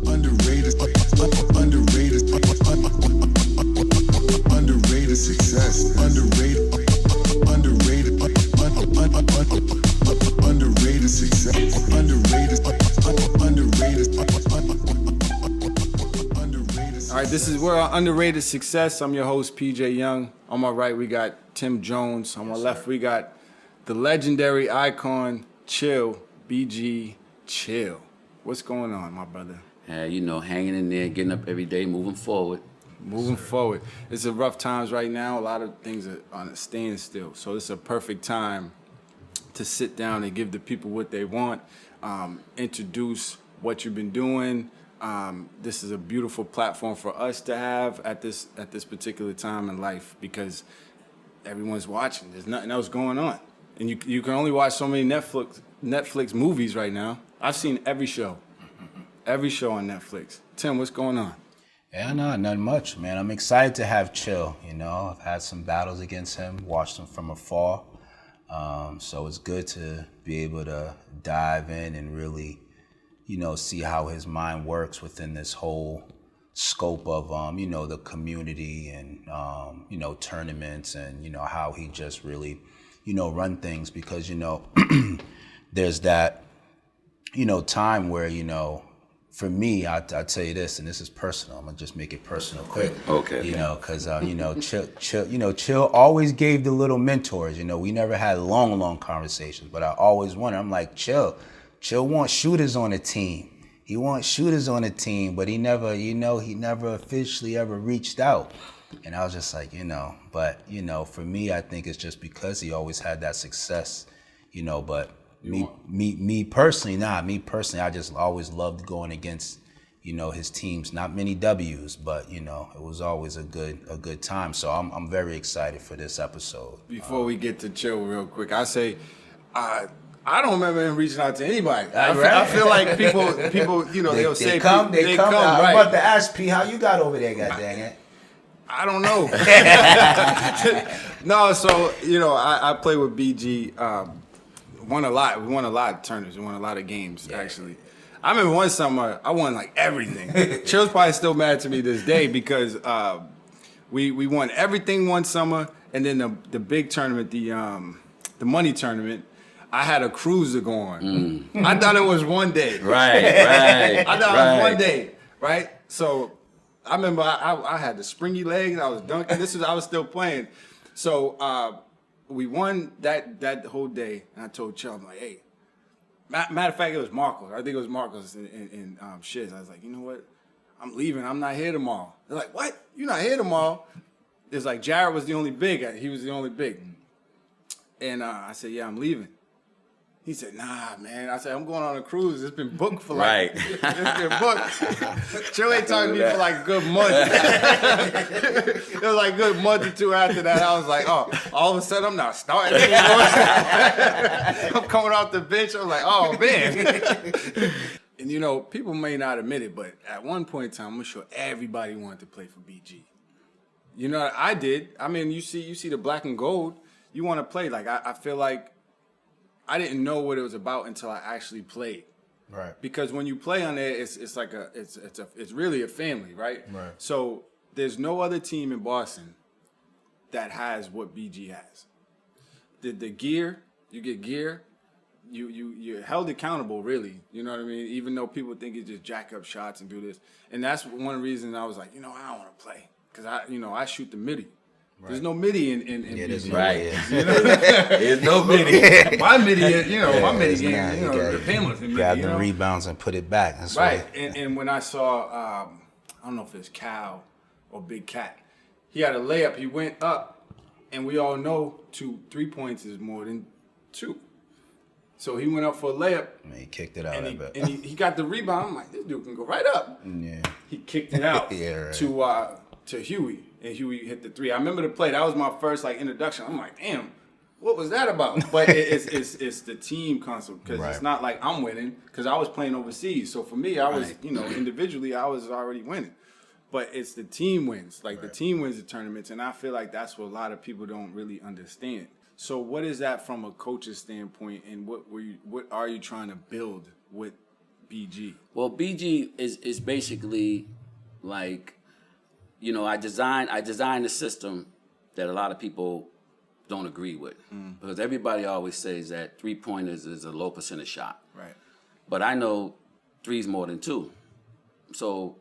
Underrated, underrated, underrated success. Underrated, underrated, underrated success. Underrated, underrated, underrated. All right, this is We're on Underrated Success. I'm your host, PJ Young. On my right, we got Tim Jones. On my left, we got the legendary icon, Chill, BG Chill. What's going on, my brother? Hanging in there, getting up every day, moving forward. Moving forward. It's a rough times right now. A lot of things are on a standstill. So it's a perfect time to sit down and give the people what they want, introduce what you've been doing. This is a beautiful platform for us to have at this particular time in life because everyone's watching. There's nothing else going on. And you can only watch so many Netflix movies right now. I've seen every show on Netflix. Tim, what's going on? Yeah, no, not much, man. I'm excited to have Chill. I've had some battles against him, watched him from afar. So it's good to be able to dive in and really, see how his mind works within this whole scope of, the community and, tournaments and, how he just really, run things because, there's that, time where, for me, I'll tell you this, and this is personal. I'm gonna just make it personal quick. Okay. Because Chill always gave the little mentors. We never had long conversations, but I always wondered. I'm like, Chill wants shooters on the team. He wants shooters on the team, but he never officially ever reached out. And I was just like, but for me, I think it's just because he always had that success, but. Me personally, I just always loved going against, his teams. Not many W's, but it was always a good time. So I'm very excited for this episode. Before we get to Chill real quick, I say, I don't remember him reaching out to anybody. Right. I feel like people, they'll say they come. Right. I'm about to ask P how you got over there, god dang it. I don't know. No, so I play with BG. Won a lot. We won a lot of tournaments. We won a lot of games, actually. I remember one summer, I won like everything. Chill's probably still mad to me this day because we won everything one summer, and then the big tournament, the money tournament, I had a cruiser going. I thought it was one day. Right. I thought it was one day, right? So I remember I had the springy legs. I was dunking. I was still playing. So we won that whole day, and I told Chill, I'm like, hey, matter of fact, it was Marcos. I think it was Marcos in Shiz. I was like, you know what? I'm leaving. I'm not here tomorrow. They're like, what? You're not here tomorrow? It's like Jared was the only big. He was the only big. And I said, yeah, I'm leaving. He said, nah, man. I said, I'm going on a cruise. It's been booked for like, it's been booked. Chill ain't talking to me for like a good month. It was like a good month or two after that. I was like, oh, all of a sudden I'm not starting anymore. I'm coming off the bench. I'm like, oh, man. And people may not admit it, but at one point in time, I'm sure everybody wanted to play for BG. I did. I mean, you see the black and gold. You want to play. Like, I feel like I didn't know what it was about until I actually played. Right. Because when you play on there, it's like it's really a family, right? Right. So there's no other team in Boston that has what BG has. The gear, you get gear, you're held accountable, really. You know what I mean? Even though people think it's just jack up shots and do this, and that's one reason I was like, I don't want to play because I shoot the midi. Right. There's no midi in BG. Right. There's no midi. My midi, my midi game, the Pamela's midi. Grab the rebounds and put it back. That's right. And when I saw, I don't know if it's Cal or Big Cat, he had a layup. He went up, and we all know 3 points is more than 2. So he went up for a layup. And he kicked it out. And he got the rebound. I'm like, this dude can go right up. Yeah. He kicked it out to Huey. And Huey hit the 3. I remember the play. That was my first introduction. I'm like, damn, what was that about? But it's the team concept because it's not like I'm winning because I was playing overseas. So for me, I was individually I was already winning. But it's the team wins. The team wins the tournaments, and I feel like that's what a lot of people don't really understand. So what is that from a coach's standpoint, and what are you trying to build with BG? Well, BG is basically like, you know, I designed a system that a lot of people don't agree with, because everybody always says that 3-pointers is a low percentage shot. Right. But I know 3's more than 2. So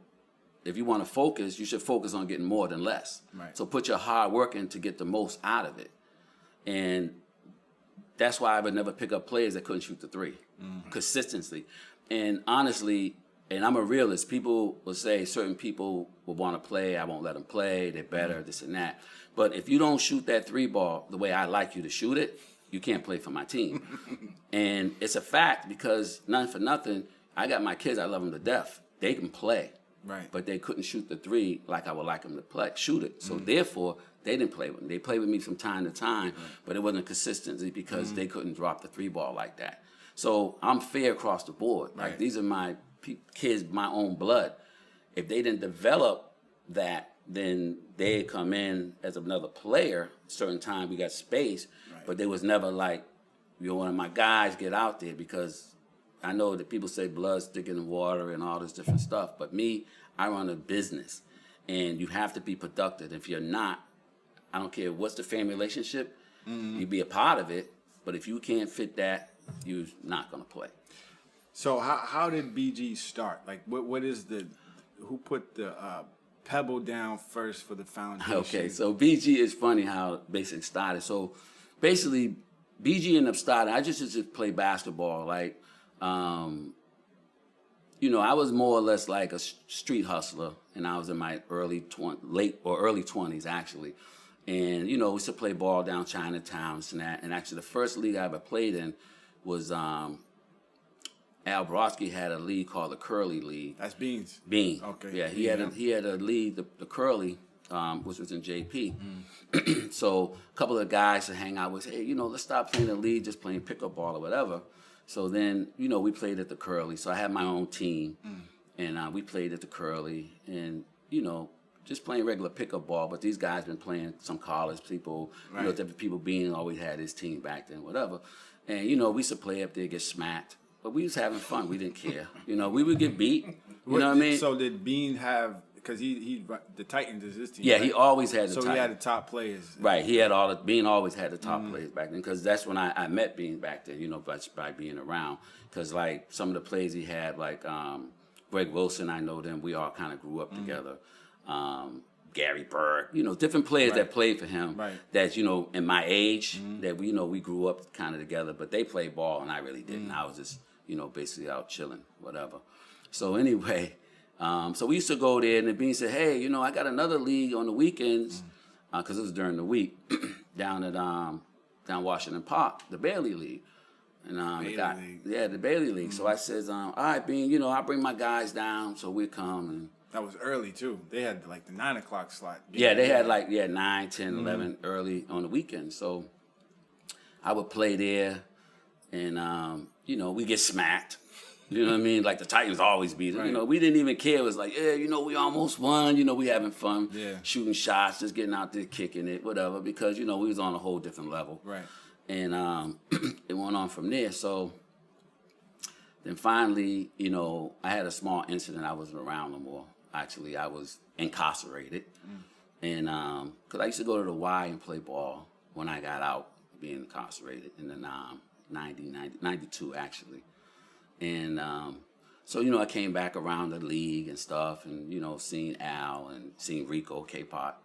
if you want to focus, you should focus on getting more than less. Right. So put your hard work in to get the most out of it. And that's why I would never pick up players that couldn't shoot the 3 consistently. And honestly, and I'm a realist, people will say certain people will want to play, I won't let them play, they're better, this and that. But if you don't shoot that 3 ball the way I like you to shoot it, you can't play for my team. And it's a fact, because none for nothing, I got my kids, I love them to death. They can play. Right. But they couldn't shoot the 3 like I would like them to play, shoot it. So therefore, they didn't play with me. They played with me from time to time, but it wasn't consistency because they couldn't drop the 3 ball like that. So I'm fair across the board. Like, these are my kids, my own blood. If they didn't develop that, then they'd come in as another player. Certain time we got space, but they was never like, you're one of my guys, get out there, because I know that people say blood sticking in water and all this different stuff, but me, I run a business, and you have to be productive. If you're not, I don't care what's the family relationship, you be a part of it, but if you can't fit that, you're not going to play. So how did BG start? Like, what is who put the pebble down first for the foundation? Okay, so BG is funny how it basically started. So basically, BG ended up starting, I just used to play basketball. Like, you know, I was more or less like a street hustler, and I was in my early 20s, actually. And, you know, we used to play ball down Chinatown and that. And actually, the first league I ever played in was Al Brodsky had a league called the Curly League. That's Beans. Bean. Okay. Yeah, he had a league, the Curly, which was in JP. So a couple of guys to hang out with, hey, you know, let's stop playing the league, just playing pickup ball or whatever. So then, you know, we played at the Curly. So I had my own team, and we played at the Curly, and, you know, just playing regular pickup ball. But these guys been playing some college people, you know, different people. Bean always had his team back then, whatever. And, you know, we used to play up there, get smacked. But we was having fun. We didn't care. You know, we would get beat. You know what I mean? So did Bean have, because he the Titans is his team, Yeah, right? he always had the So Titans. he had the top players. Right, he had Bean always had the top players back then, because that's when I met Bean back then, you know, by being around. Because, like, some of the players he had, like Greg Wilson, I know them, we all kind of grew up together. Gary Bird, you know, different players that played for him that, you know, in my age, that we, you know, we grew up kind of together, but they played ball and I really didn't. I was just, you know, basically out chilling, whatever. So anyway, so we used to go there, and the Bean said, hey, you know, I got another league on the weekends, because it was during the week, down at down Washington Park, the Bailey League. And the Bailey League. So I says, all right, Bean, you know, I'll bring my guys down, so we come. And That was early, too. They had, like, the 9 o'clock slot. yeah, they had, like, 9, 10, 11 early on the weekend. So I would play there, and, you know, we get smacked. You know what I mean? Like, the Titans always beat us. You know, we didn't even care. It was like, yeah, you know, we almost won. You know, we having fun. Yeah. Shooting shots, just getting out there, kicking it, whatever, because, you know, we was on a whole different level. Right. And it went on from there. So then finally, you know, I had a small incident. I wasn't around no more. Actually, I was incarcerated. And because I used to go to the Y and play ball when I got out, being incarcerated in the 92, actually. And so, you know, I came back around the league and stuff, and, you know, seen Al and seen Rico, K-Pot.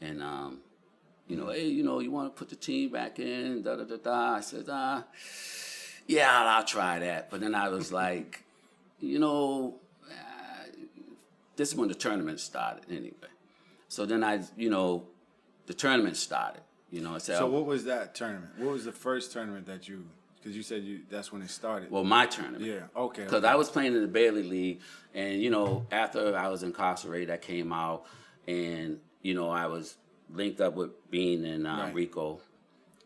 And, you know, hey, you know, you want to put the team back in, da-da-da-da. I said, yeah, I'll try that. But then I was like, you know, this is when the tournament started anyway. So then the tournament started. You know, I said, So what was that tournament? What was the first tournament that you, because you said that's when it started. well, my tournament. Yeah, okay. Because I was playing in the Bailey League, and, you know, after I was incarcerated, I came out, and, you know, I was linked up with Bean and Rico,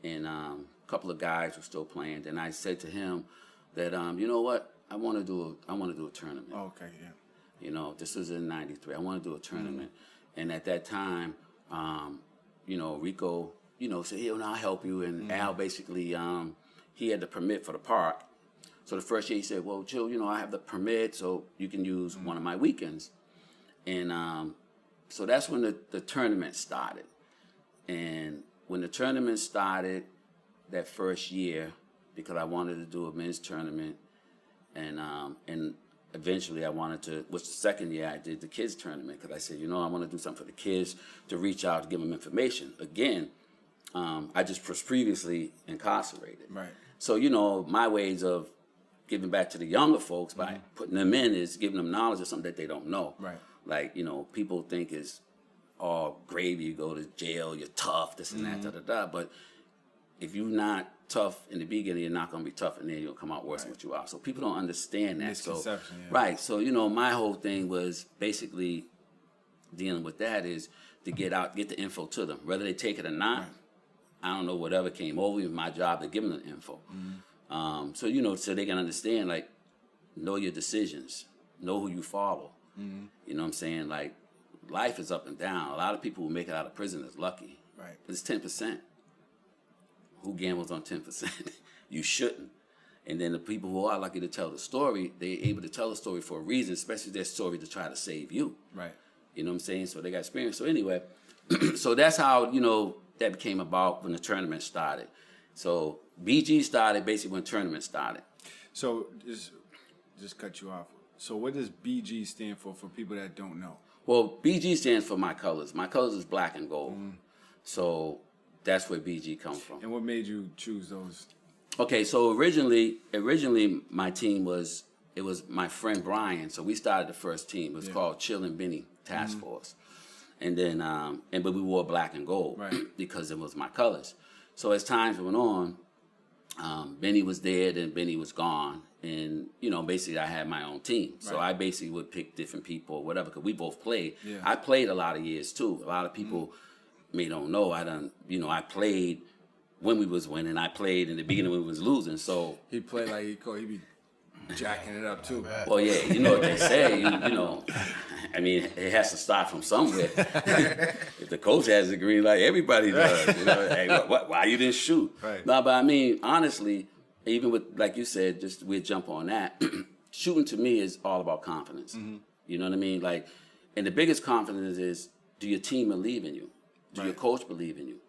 and a couple of guys were still playing. And I said to him that, you know what, I want to do a tournament. Okay, yeah. You know, this was in '93. I want to do a tournament, and at that time, you know, Rico, you know, said, "Hey, I'll help you." And Al basically, he had the permit for the park, So the first year he said, well, Chill, I have the permit, so you can use one of my weekends. And so that's when the tournament started. And when the tournament started that first year, because I wanted to do a men's tournament, and eventually I wanted to, which the second year I did the kids tournament, because I said, I want to do something for the kids, to reach out, to give them information. Again, I just was previously incarcerated. Right. So, my ways of giving back to the younger folks by putting them in is giving them knowledge of something that they don't know. Right. Like, people think it's all gravy, you go to jail, you're tough, this and that, da-da-da. But if you're not tough in the beginning, you're not going to be tough, and then you'll come out worse than what you are. So people don't understand that. Misconception, yeah. Right. So, my whole thing was basically dealing with that is to get the info to them. Whether they take it or not, I don't know, whatever came over, it's my job to give them the info. So they can understand, like, know your decisions, know who you follow. You know what I'm saying? Like, life is up and down. A lot of people who make it out of prison is lucky. Right. It's 10%. Who gambles on 10%? You shouldn't. And then the people who are lucky to tell the story, they're able to tell the story for a reason, especially their story to try to save you. Right. You know what I'm saying? So they got experience. So anyway, so that's how, that became about when the tournament started. So BG started basically when tournament started. So just cut you off. So what does BG stand for people that don't know? Well, BG stands for my colors. My colors is black and gold. So that's where BG comes from. And what made you choose those? Okay, so originally my team was my friend Brian. So we started the first team. It was called Chill and Benny Task Force. And then but we wore black and gold because it was my colors. So as times went on, Benny was there, then Benny was gone. And, basically I had my own team. So I basically would pick different people or whatever, because we both played. Yeah. I played a lot of years too. A lot of people may don't know. I played when we was winning. I played in the beginning when we was losing. So he played like he be jacking it up too. Well, yeah, you know what they say. I mean, it has to start from somewhere. If the coach has a green light, everybody does. Hey, why you didn't shoot? Right. No, but I mean, honestly, even with, like you said, just we'll jump on that. Shooting to me is all about confidence. You know what I mean? Like, and the biggest confidence is, do your team believe in you? Do your coach believe in you?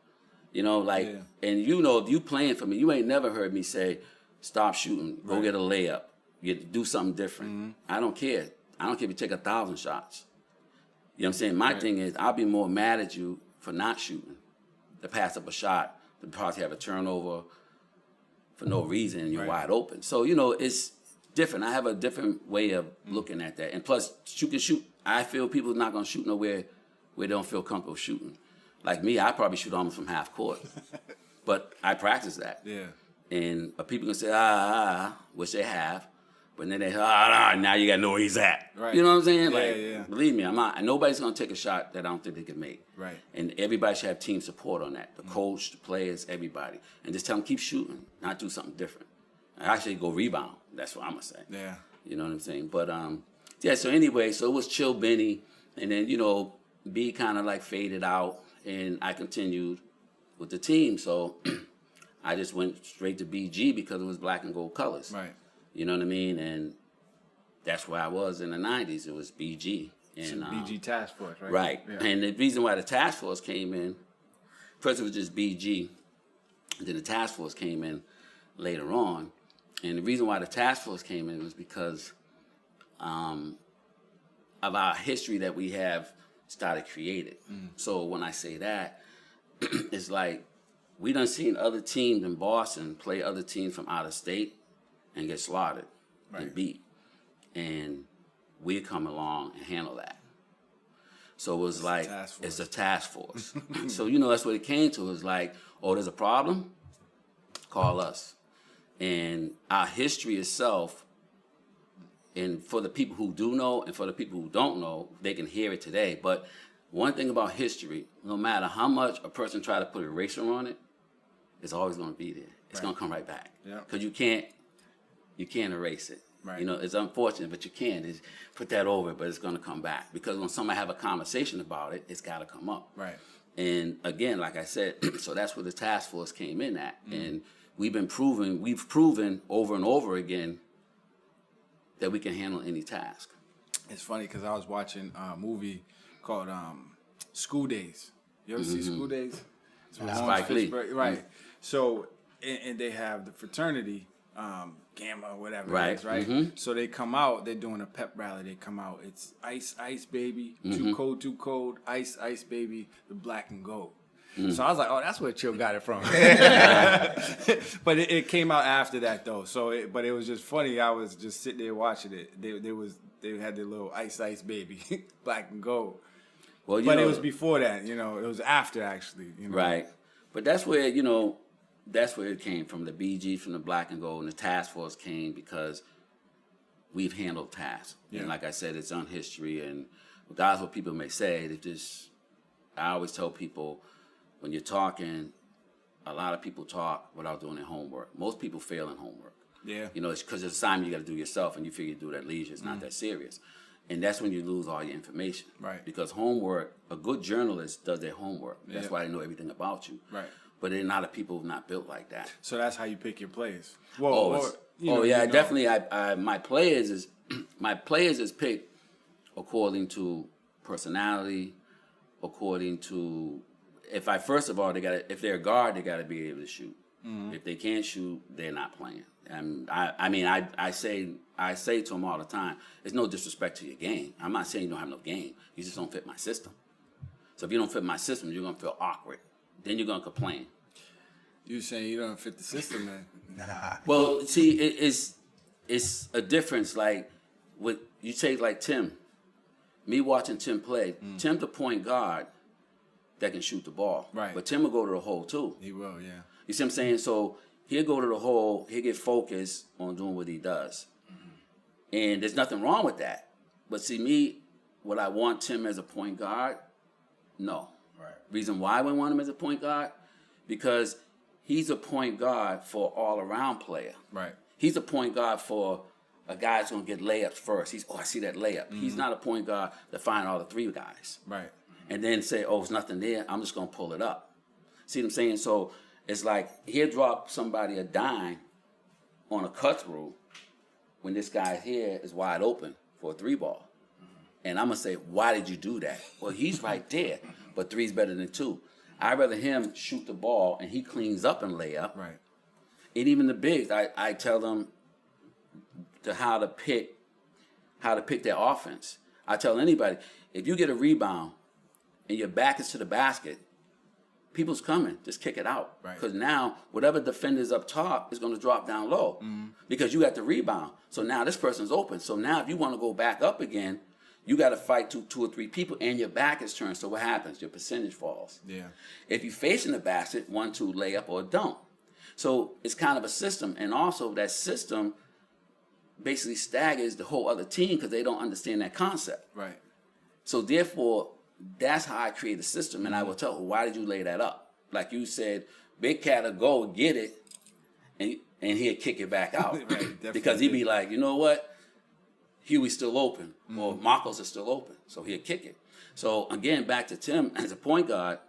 And if you playing for me, you ain't never heard me say, stop shooting, go get a layup, you do something different. I don't care. I don't care if you take 1,000 shots. You know what I'm saying? My thing is, I'll be more mad at you for not shooting, to pass up a shot, to probably have a turnover for no reason, and you're wide open. So, it's different. I have a different way of looking at that. And plus, you can shoot. I feel people are not going to shoot nowhere where they don't feel comfortable shooting. Like me, I probably shoot almost from half court. But I practice that. Yeah. And people can say, which they have. But then they now you got to know where he's at. Right. You know what I'm saying? Believe me, I'm not. And nobody's going to take a shot that I don't think they can make. Right. And everybody should have team support on that. The coach, the players, everybody. And just tell them, keep shooting, not do something different. And actually go rebound. That's what I'm going to say. Yeah. You know what I'm saying? But, so anyway, so it was Chill Benny. And then, B kind of like faded out. And I continued with the team. So I just went straight to BG because it was black and gold colors. Right. You know what I mean? And that's where I was in the 90s. It was BG. And, BG Task Force, right? Right. Yeah. And the reason why the Task Force came in, first it was just BG. And then the Task Force came in later on. And the reason why the Task Force came in was because of our history that we have started created. So when I say that, it's like we done seen other teams in Boston play other teams from out of state and get slaughtered and beat. And we come along and handle that. So it was like, it's a task force. So, that's what it came to. It was like, there's a problem? Call us. And our history itself, and for the people who do know and for the people who don't know, they can hear it today. But one thing about history, no matter how much a person try to put an eraser on it, it's always going to be there. It's going to come right back. Because you can't erase it. Right. It's unfortunate, but you can't. Just put that over it, but it's going to come back. Because when somebody have a conversation about it, it's got to come up. Right. And again, like I said, so that's where the task force came in at. And we've proven over and over again that we can handle any task. It's funny because I was watching a movie called School Days. You ever see School Days? It's with Lawrence Spike Lee. Fishburne, right? So, and they have the fraternity, Gamma, whatever Right. it is, right? So they come out. They're doing a pep rally. They come out. It's ice, ice, baby. Too cold. Ice, ice, baby. The black and gold. So I was like, oh, that's where Chill got it from. But it came out after that though. So, but it was just funny. I was just sitting there watching it. They had their little ice, ice, baby, black and gold. Well, But it was before that, It was after actually, Right. But that's where, that's where it came from. The BG, from the black and gold, and the task force came because we've handled tasks. Yeah. And like I said, it's on history, and regardless what people may say, I always tell people, when you're talking, a lot of people talk without doing their homework. Most people fail in homework. Yeah. It's because it's assignment you got to do yourself, and you figure you do it at leisure. It's not that serious. And that's when you lose all your information. Right. Because homework, a good journalist does their homework. That's Yeah. why they know everything about you. Right. But there are a lot of people not built like that. So that's how you pick your players. Well, Definitely. My players is picked according to personality, according to if they're a guard, they gotta be able to shoot. If they can't shoot, they're not playing. And I say to them all the time, it's no disrespect to your game. I'm not saying you don't have no game. You just don't fit my system. So if you don't fit my system, you're gonna feel awkward. Then you're gonna complain. You saying you don't fit the system, man? Well, see, it's a difference. Like with you take like Tim, me watching Tim play. Tim's a point guard that can shoot the ball. Right. But Tim will go to the hole too. He will, yeah. You see what I'm saying? So he'll go to the hole. He'll get focused on doing what he does, and there's nothing wrong with that. But see, me, would I want Tim as a point guard? No. Right. Reason why we want him as a point guard? Because he's a point guard for all-around player. Right. He's a point guard for a guy that's going to get layups first. I see that layup. He's not a point guard to find all the three guys. Right. And then say, oh, it's nothing there. I'm just going to pull it up. See what I'm saying? So it's like he'll drop somebody a dime on a cut through when this guy here is wide open for a three ball. And I'm going to say, why did you do that? Well, he's right there, but three's better than two. I'd rather him shoot the ball and he cleans up and lay up. Right. And even the bigs, I tell them how to pick their offense. I tell anybody, if you get a rebound and your back is to the basket, people's coming. Just kick it out. Right. Because now, whatever defender's up top is going to drop down low because you got the rebound. So now this person's open. So now if you want to go back up again, you got to fight two or three people, and your back is turned. So what happens? Your percentage falls. Yeah. If you facing the basket, 1-2 layup or dunk. So it's kind of a system, and also that system basically staggers the whole other team because they don't understand that concept. Right. So therefore, that's how I create a system, and I will tell her, why did you lay that up? Like you said, Big Cat will go get it, and he'll kick it back out. Right, because he'd be like, you know what? Huey's still open, or Marcos is still open, so he'll kick it. So again, back to Tim as a point guard,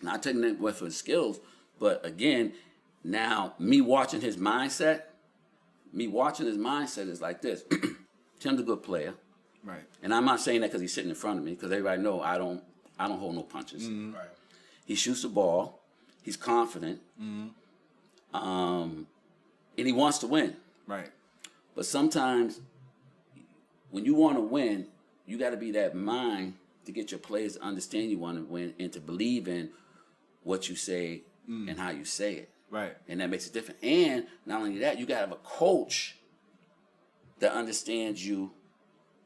not taking that away for his skills, but again, now me watching his mindset is like this. Tim's a good player. Right. And I'm not saying that because he's sitting in front of me, because everybody know I don't hold no punches. Right. He shoots the ball. He's confident. And he wants to win. Right. But sometimes when you want to win, you got to be that mind to get your players to understand you want to win and to believe in what you say and how you say it. Right. And that makes it different. And not only that, you got to have a coach that understands you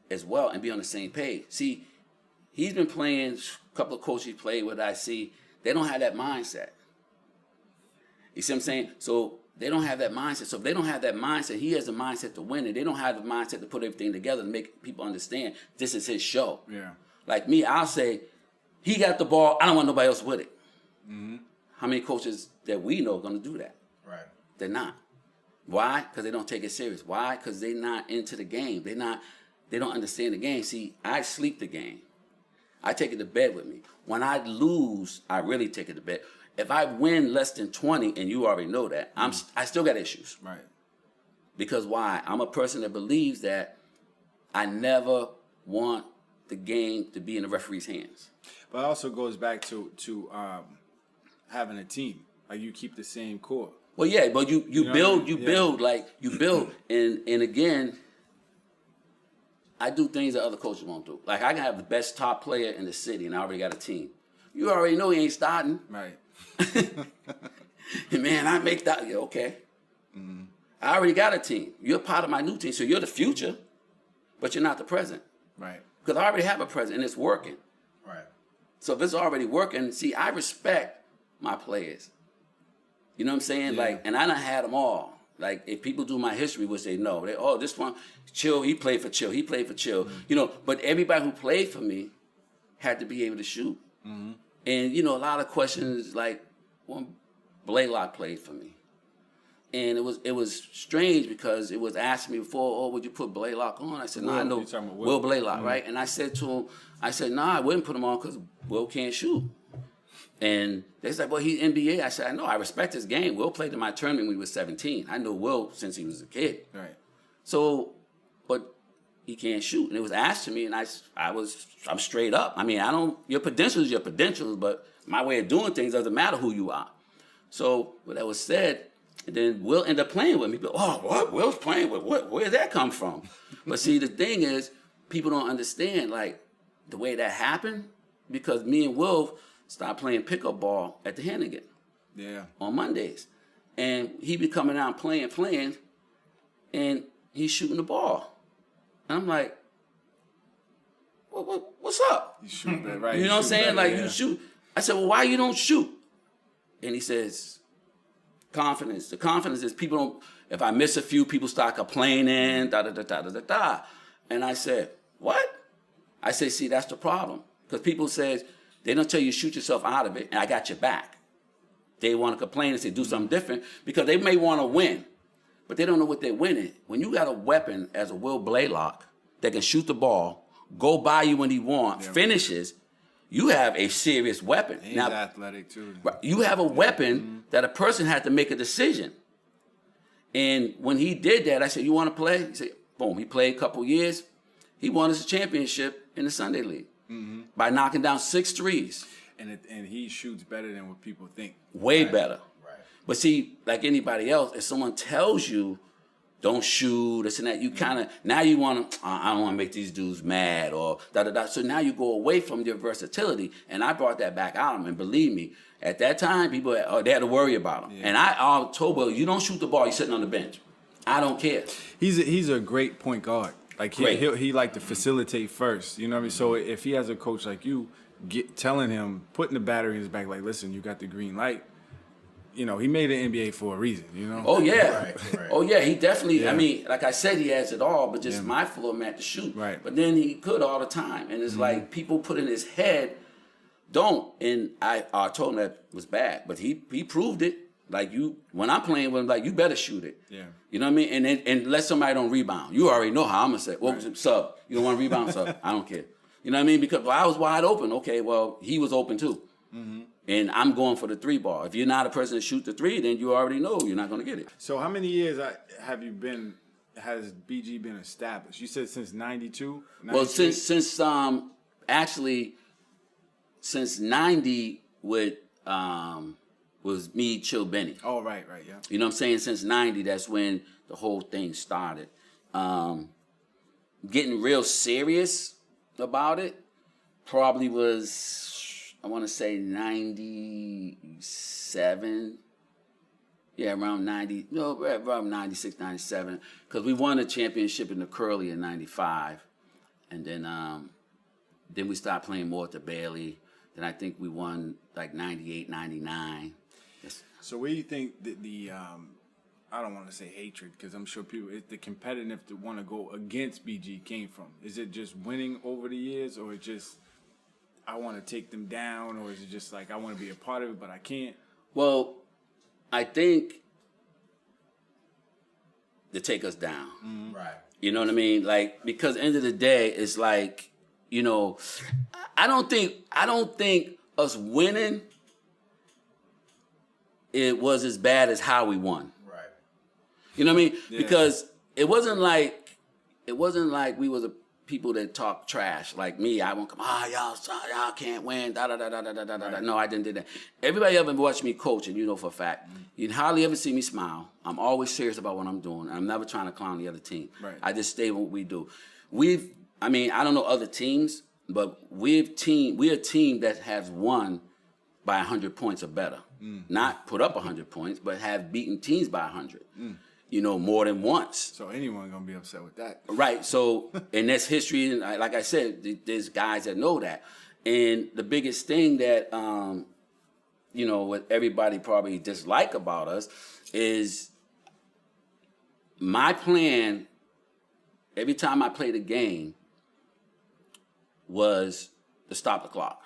as well and be on the same page. See, he's been playing, a couple of coaches he played with, I see, they don't have that mindset. You see what I'm saying? So they don't have that mindset. So if they don't have that mindset, he has the mindset to win, and they don't have the mindset to put everything together and make people understand this is his show. Yeah. Like me, I'll say, he got the ball, I don't want nobody else with it. How many coaches that we know are going to do that? Right. They're not. Why? Because they don't take it serious. Why? Because they're not into the game. They don't understand the game. See, I sleep the game. I take it to bed with me. When I lose, I really take it to bed. If I win less than 20, and you already know that, I still got issues. Right. Because why? I'm a person that believes that I never want the game to be in the referee's hands. But it also goes back to having a team. Like you keep the same core. Well, yeah, but you know build, what I mean? you build, and again, I do things that other coaches won't do. Like I can have the best top player in the city, and I already got a team. You already know he ain't starting. Right. Man, I make that. Yeah, okay. I already got a team. You're part of my new team, so you're the future, but you're not the present. Right. Because I already have a present, and it's working. Right. So if it's already working, see, I respect my players. You know what I'm saying? Yeah. Like, and I done had them all. Like, if people do my history, which they know, this one, Chill, he played for Chill. He played for Chill. You know, but everybody who played for me had to be able to shoot. And, you know, a lot of questions, like, when Blaylock played for me. And it was strange because it was asking me before, would you put Blaylock on? I said, no, I know You're talking about Will Will. Blaylock, right? And I said to him, I wouldn't put him on because Will can't shoot. And they said, well, he's NBA. I said, I know, I respect his game. Will played in my tournament when he was 17. I knew Will since he was a kid. Right. So, but he can't shoot. And it was asked to me, and I'm straight up. I mean, your credentials, but my way of doing things doesn't matter who you are. So, when that was said, and then Will ended up playing with me. But, what? Will's playing with what? Where did that come from? But see, the thing is, people don't understand, like, the way that happened, because me and Will started playing pickup ball at the Hennigan Yeah. on Mondays. And he be coming out playing, and he's shooting the ball. And I'm like, what's up? You shoot that right. You know what I'm shoot saying? better, Like, yeah. you shoot. I said, well, why you don't shoot? And he says, confidence. The confidence is people don't, if I miss a few, people start complaining, da-da-da-da-da-da-da. And I said, what? I said, see, that's the problem. Because people says, they don't tell you shoot yourself out of it, and I got your back. They want to complain and say, do something different, because they may want to win, but they don't know what they're winning. When you got a weapon as a Will Blaylock that can shoot the ball, go by you when he wants, finishes, you have a serious weapon. He's Now, athletic too. you have a weapon that a person had to make a decision. And when he did that, I said, you want to play? He said, boom. He played a couple years. He won us a championship in the Sunday League by knocking down 6 threes. And he shoots better than what people think. Way better. Right. But see, like anybody else, if someone tells you, don't shoot, this and that, you kind of, now you want to, I don't want to make these dudes mad or da-da-da. So now you go away from your versatility. And I brought that back out of him. And believe me, at that time, people, they had to worry about him. Yeah. And I told Will, you don't shoot the ball, you're sitting on the bench. I don't care. He's a great point guard. Like he like to facilitate first. You know what I mean? So if he has a coach like you, telling him, putting the battery in his back, like, listen, you got the green light. You know, he made an NBA for a reason, you know? Oh, yeah. Right. Oh, yeah, he definitely, Yeah. I mean, like I said, he has it all, but just my floor mat to shoot. Right. But then he could all the time. And it's like people put in his head, don't. And I told him that was bad, but he proved it. Like when I'm playing with him, like, you better shoot it. Yeah. You know what I mean? And let somebody don't rebound. You already know how I'm going to say, well, sub. You don't want to rebound, sub. I don't care. You know what I mean? Because I was wide open. Okay, well, he was open too. And I'm going for the 3 ball. If you're not a person to shoot the 3, then you already know you're not going to get it. So how many years has BG been established? You said since 92? Well, since actually since 90 with was me, Chill Benny. Oh, right, yeah. You know what I'm saying? Since 90, that's when the whole thing started. Getting real serious about it probably was, I want to say 97. Yeah, around 90. No, around 96, 97. Because we won a championship in the Curly in 95. And then we started playing more at the Bailey. Then I think we won like 98, 99. Yes. So where do you think the I don't want to say hatred, because I'm sure people, the competitive to want to go against BG came from? Is it just winning over the years, or it just, I want to take them down, or is it just like, I want to be a part of it, but I can't? Well, I think to take us down. Right. You know what I mean? Like, because end of the day, it's like, you know, I don't think us winning, it was as bad as how we won. Right. You know what I mean? Yeah. Because it wasn't like we was a people that talk trash like me. I won't come. Y'all can't win. Da da da da da da da da. No, I didn't do that. Everybody ever watched me coach, and you know for a fact, you'd hardly ever see me smile. I'm always serious about what I'm doing. I'm never trying to clown the other team. Right. I just stay with what we do. I don't know other teams, but we're a team that has won by 100 points or better. Not put up 100 points, but have beaten teams by 100. You know, more than once. So anyone gonna be upset with that. Right. So, and that's history. And like I said, there's guys that know that. And the biggest thing that, you know, what everybody probably dislike about us is my plan every time I played a game was to stop the clock.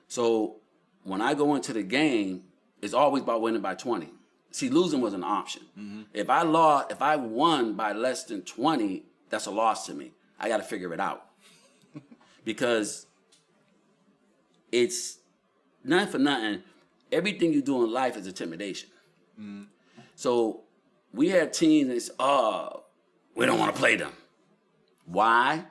So when I go into the game, it's always about winning by 20. See, losing was an option. If I won by less than 20, that's a loss to me. I got to figure it out. Because it's nothing for nothing. Everything you do in life is intimidation. So we have teams that say, we don't want to play them. Why?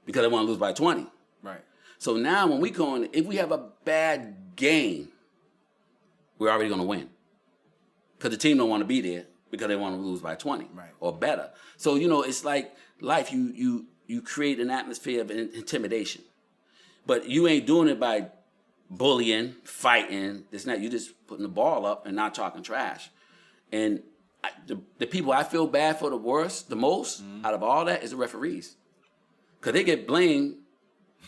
Because they want to lose by 20. Right. So now when we go in, if we have a bad game, we're already going to win. Because the team don't want to be there because they want to lose by 20 or better. So, you know, it's like life. You create an atmosphere of intimidation. But you ain't doing it by bullying, fighting. It's not. You just putting the ball up and not talking trash. And the people I feel bad for the most out of all that is the referees. Because they get blamed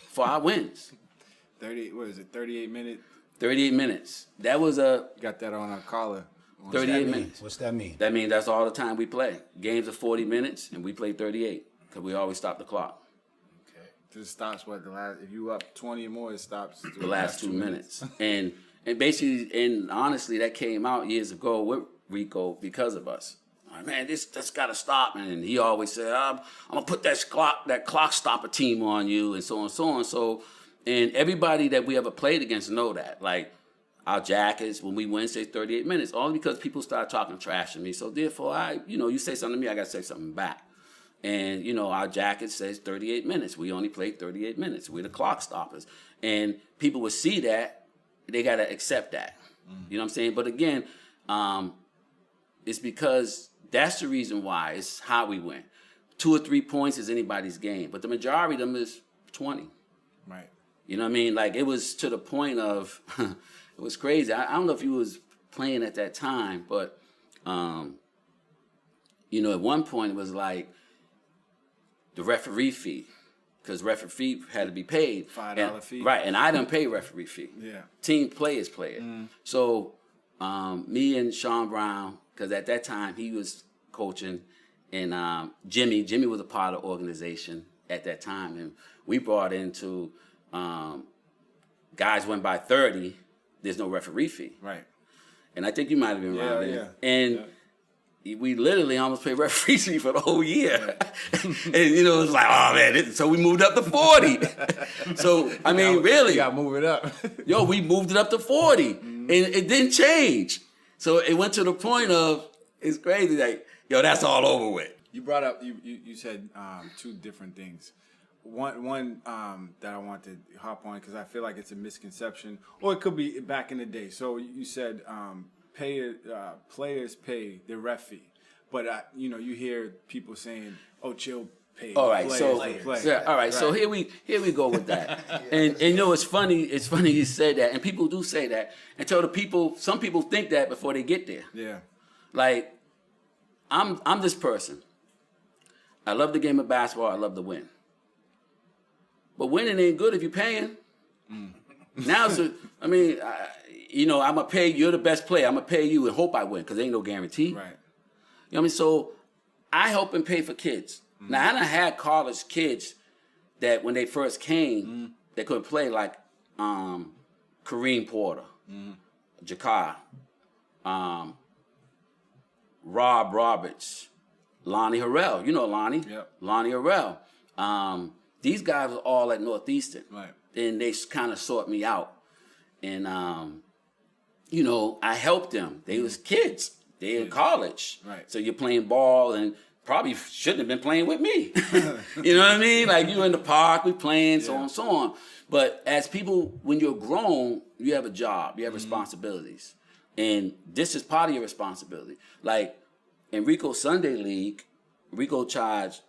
for our wins. 38 minutes? 38 minutes. That was a... Got that on our collar. 38 minutes. What's that mean? That means that's all the time we play. Games are 40 minutes, and we play 38 because we always stop the clock. It stops if you up 20 or more, it stops The last 2 minutes. and basically, and honestly, that came out years ago with Rico because of us. Like, man, that's got to stop. And he always said, I'm going to put that clock stopper team on you, and so on and so on. So, and everybody that we ever played against know that. Like, our Jackets, when we win, say 38 minutes, only because people start talking trash to me. So therefore, you say something to me, I got to say something back. And, you know, our Jackets says 38 minutes. We only played 38 minutes. We're the clock stoppers. And people would see that, they got to accept that. You know what I'm saying? But again, it's because that's the reason why. It's how we win. 2 or 3 points is anybody's game. But the majority of them is 20. Right. You know what I mean? Like, it was to the point of... It was crazy. I don't know if you was playing at that time, but, you know, at one point it was like the referee fee, because referee fee had to be paid. $5 fee. Right, and I didn't pay referee fee. Yeah. Team players play it. So me and Sean Brown, because at that time he was coaching, and Jimmy was a part of the organization at that time, and we brought into guys went by 30. There's no referee fee. Right. And I think you might have been around there. Yeah. And we literally almost paid referee fee for the whole year. And, you know, it was like, oh, man. So we moved up to 40. So, I mean, really. You got to move it up. Yo, we moved it up to 40. And it didn't change. So it went to the point of, it's crazy. Like, yo, that's all over with. You brought up, you said 2 different things. One that I want to hop on because I feel like it's a misconception, or it could be back in the day. So you said players pay their ref fee, but you hear people saying, "Oh, chill, pay." All right, players. Yeah, all right. So here we go with that. And you know, it's funny you said that, and people do say that, and tell the people. Some people think that before they get there. Yeah. Like, I'm this person. I love the game of basketball. I love to win. But winning ain't good if you're paying. Now, I'm going to pay, you're the best player. I'm going to pay you and hope I win because there ain't no guarantee. Right. You know what I mean? So I help and pay for kids. Now, I done had college kids that when they first came, they couldn't play, like Kareem Porter, Jakar, Rob Roberts, Lonnie Harrell. You know Lonnie. Yep. Lonnie Harrell. These guys were all at Northeastern. Right. And they kind of sought me out. And, I helped them. They was kids. They're in college. Right. So you're playing ball and probably shouldn't have been playing with me. You know what I mean? Like you in the park, we playing, so on and so on. But as people, when you're grown, you have a job, you have responsibilities. And this is part of your responsibility. Like in Rico Sunday League, Rico charged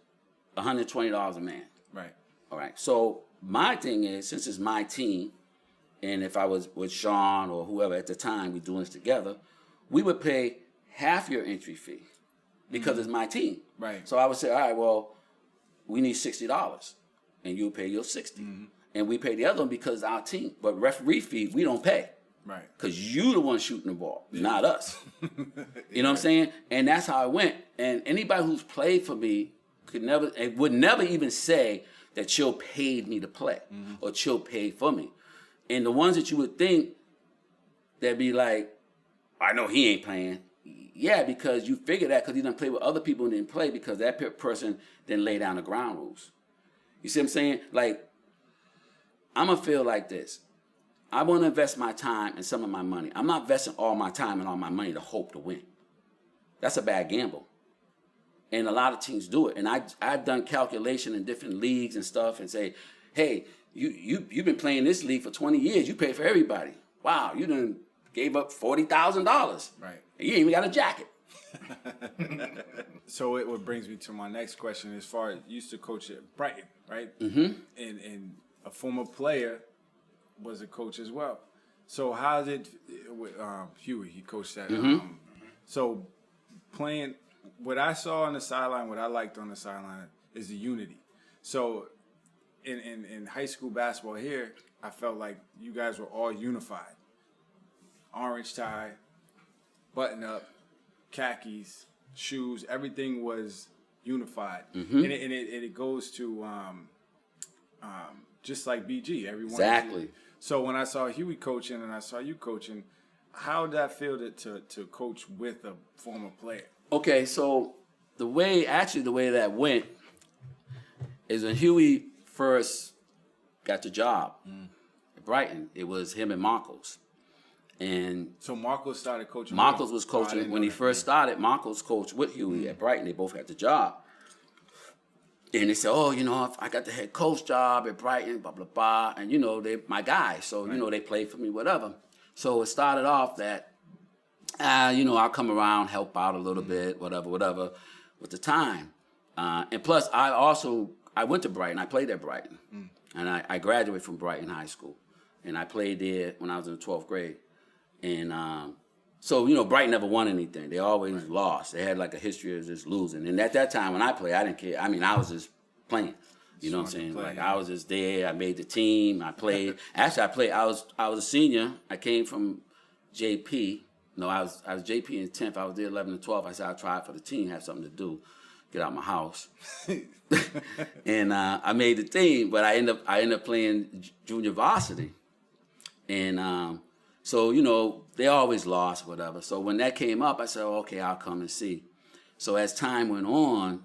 $120 a man. Right. All right. So my thing is, since it's my team, and if I was with Sean or whoever at the time, we doing this together, we would pay half your entry fee because it's my team. Right. So I would say, all right, well, we need $60, and you'll pay your 60, and we pay the other one because it's our team. But referee fee, we don't pay. Right. Because you the one shooting the ball, not us. You know what I'm saying? And that's how it went. And anybody who's played for me would never even say that Chill paid me to play or Chill paid for me. And the ones that you would think that'd be like, I know he ain't playing. Yeah, because you figure that because he done play with other people and didn't play because that person didn't lay down the ground rules. You see what I'm saying? Like, I'm going to feel like this. I want to invest my time and some of my money. I'm not investing all my time and all my money to hope to win. That's a bad gamble. And a lot of teams do it. And I've done calculation in different leagues and stuff and say, hey, you've been playing this league for 20 years. You pay for everybody. Wow, you done gave up $40,000. Right. And you ain't even got a jacket. So what brings me to my next question. As far as you used to coach at Brighton, right? Mm-hmm. And a former player was a coach as well. So how did with Huey? He coached that. So playing, what I saw on the sideline, what I liked on the sideline is the unity. So in high school basketball here, I felt like you guys were all unified. Orange tie, button up, khakis, shoes, everything was unified. And it goes to just like BG. Everyone Exactly. So when I saw Huey coaching and I saw you coaching, how did that feel to coach with a former player? Okay, so the way that went is when Huey first got the job at Brighton, it was him and Marcos. And So Marcos started coaching. Marcos with him? was Oh, I coaching didn't when know he that. first started. Marcos coached with Huey at Brighton. They both got the job. And they said, oh, I got the head coach job at Brighton, blah, blah, blah. And, they my guys. So, they played for me, whatever. So it started off that, I'll come around, help out a little bit, whatever, with the time. And plus, I went to Brighton. I played at Brighton. And I graduated from Brighton High School. And I played there when I was in the 12th grade. And so, Brighton never won anything. They always lost. They had like a history of just losing. And at that time when I played, I didn't care. I mean, I was just playing. You know what I'm saying? play, Like yeah. I was just there. I made the team. I played. Actually, I was a senior. I came from JP. No, I was JP in 10th. I was there 11 and 12. I said I'll try for the team, have something to do, get out of my house. And I made the team, but I ended up playing junior varsity. And so, they always lost, whatever. So when that came up, I said, okay, I'll come and see. So as time went on,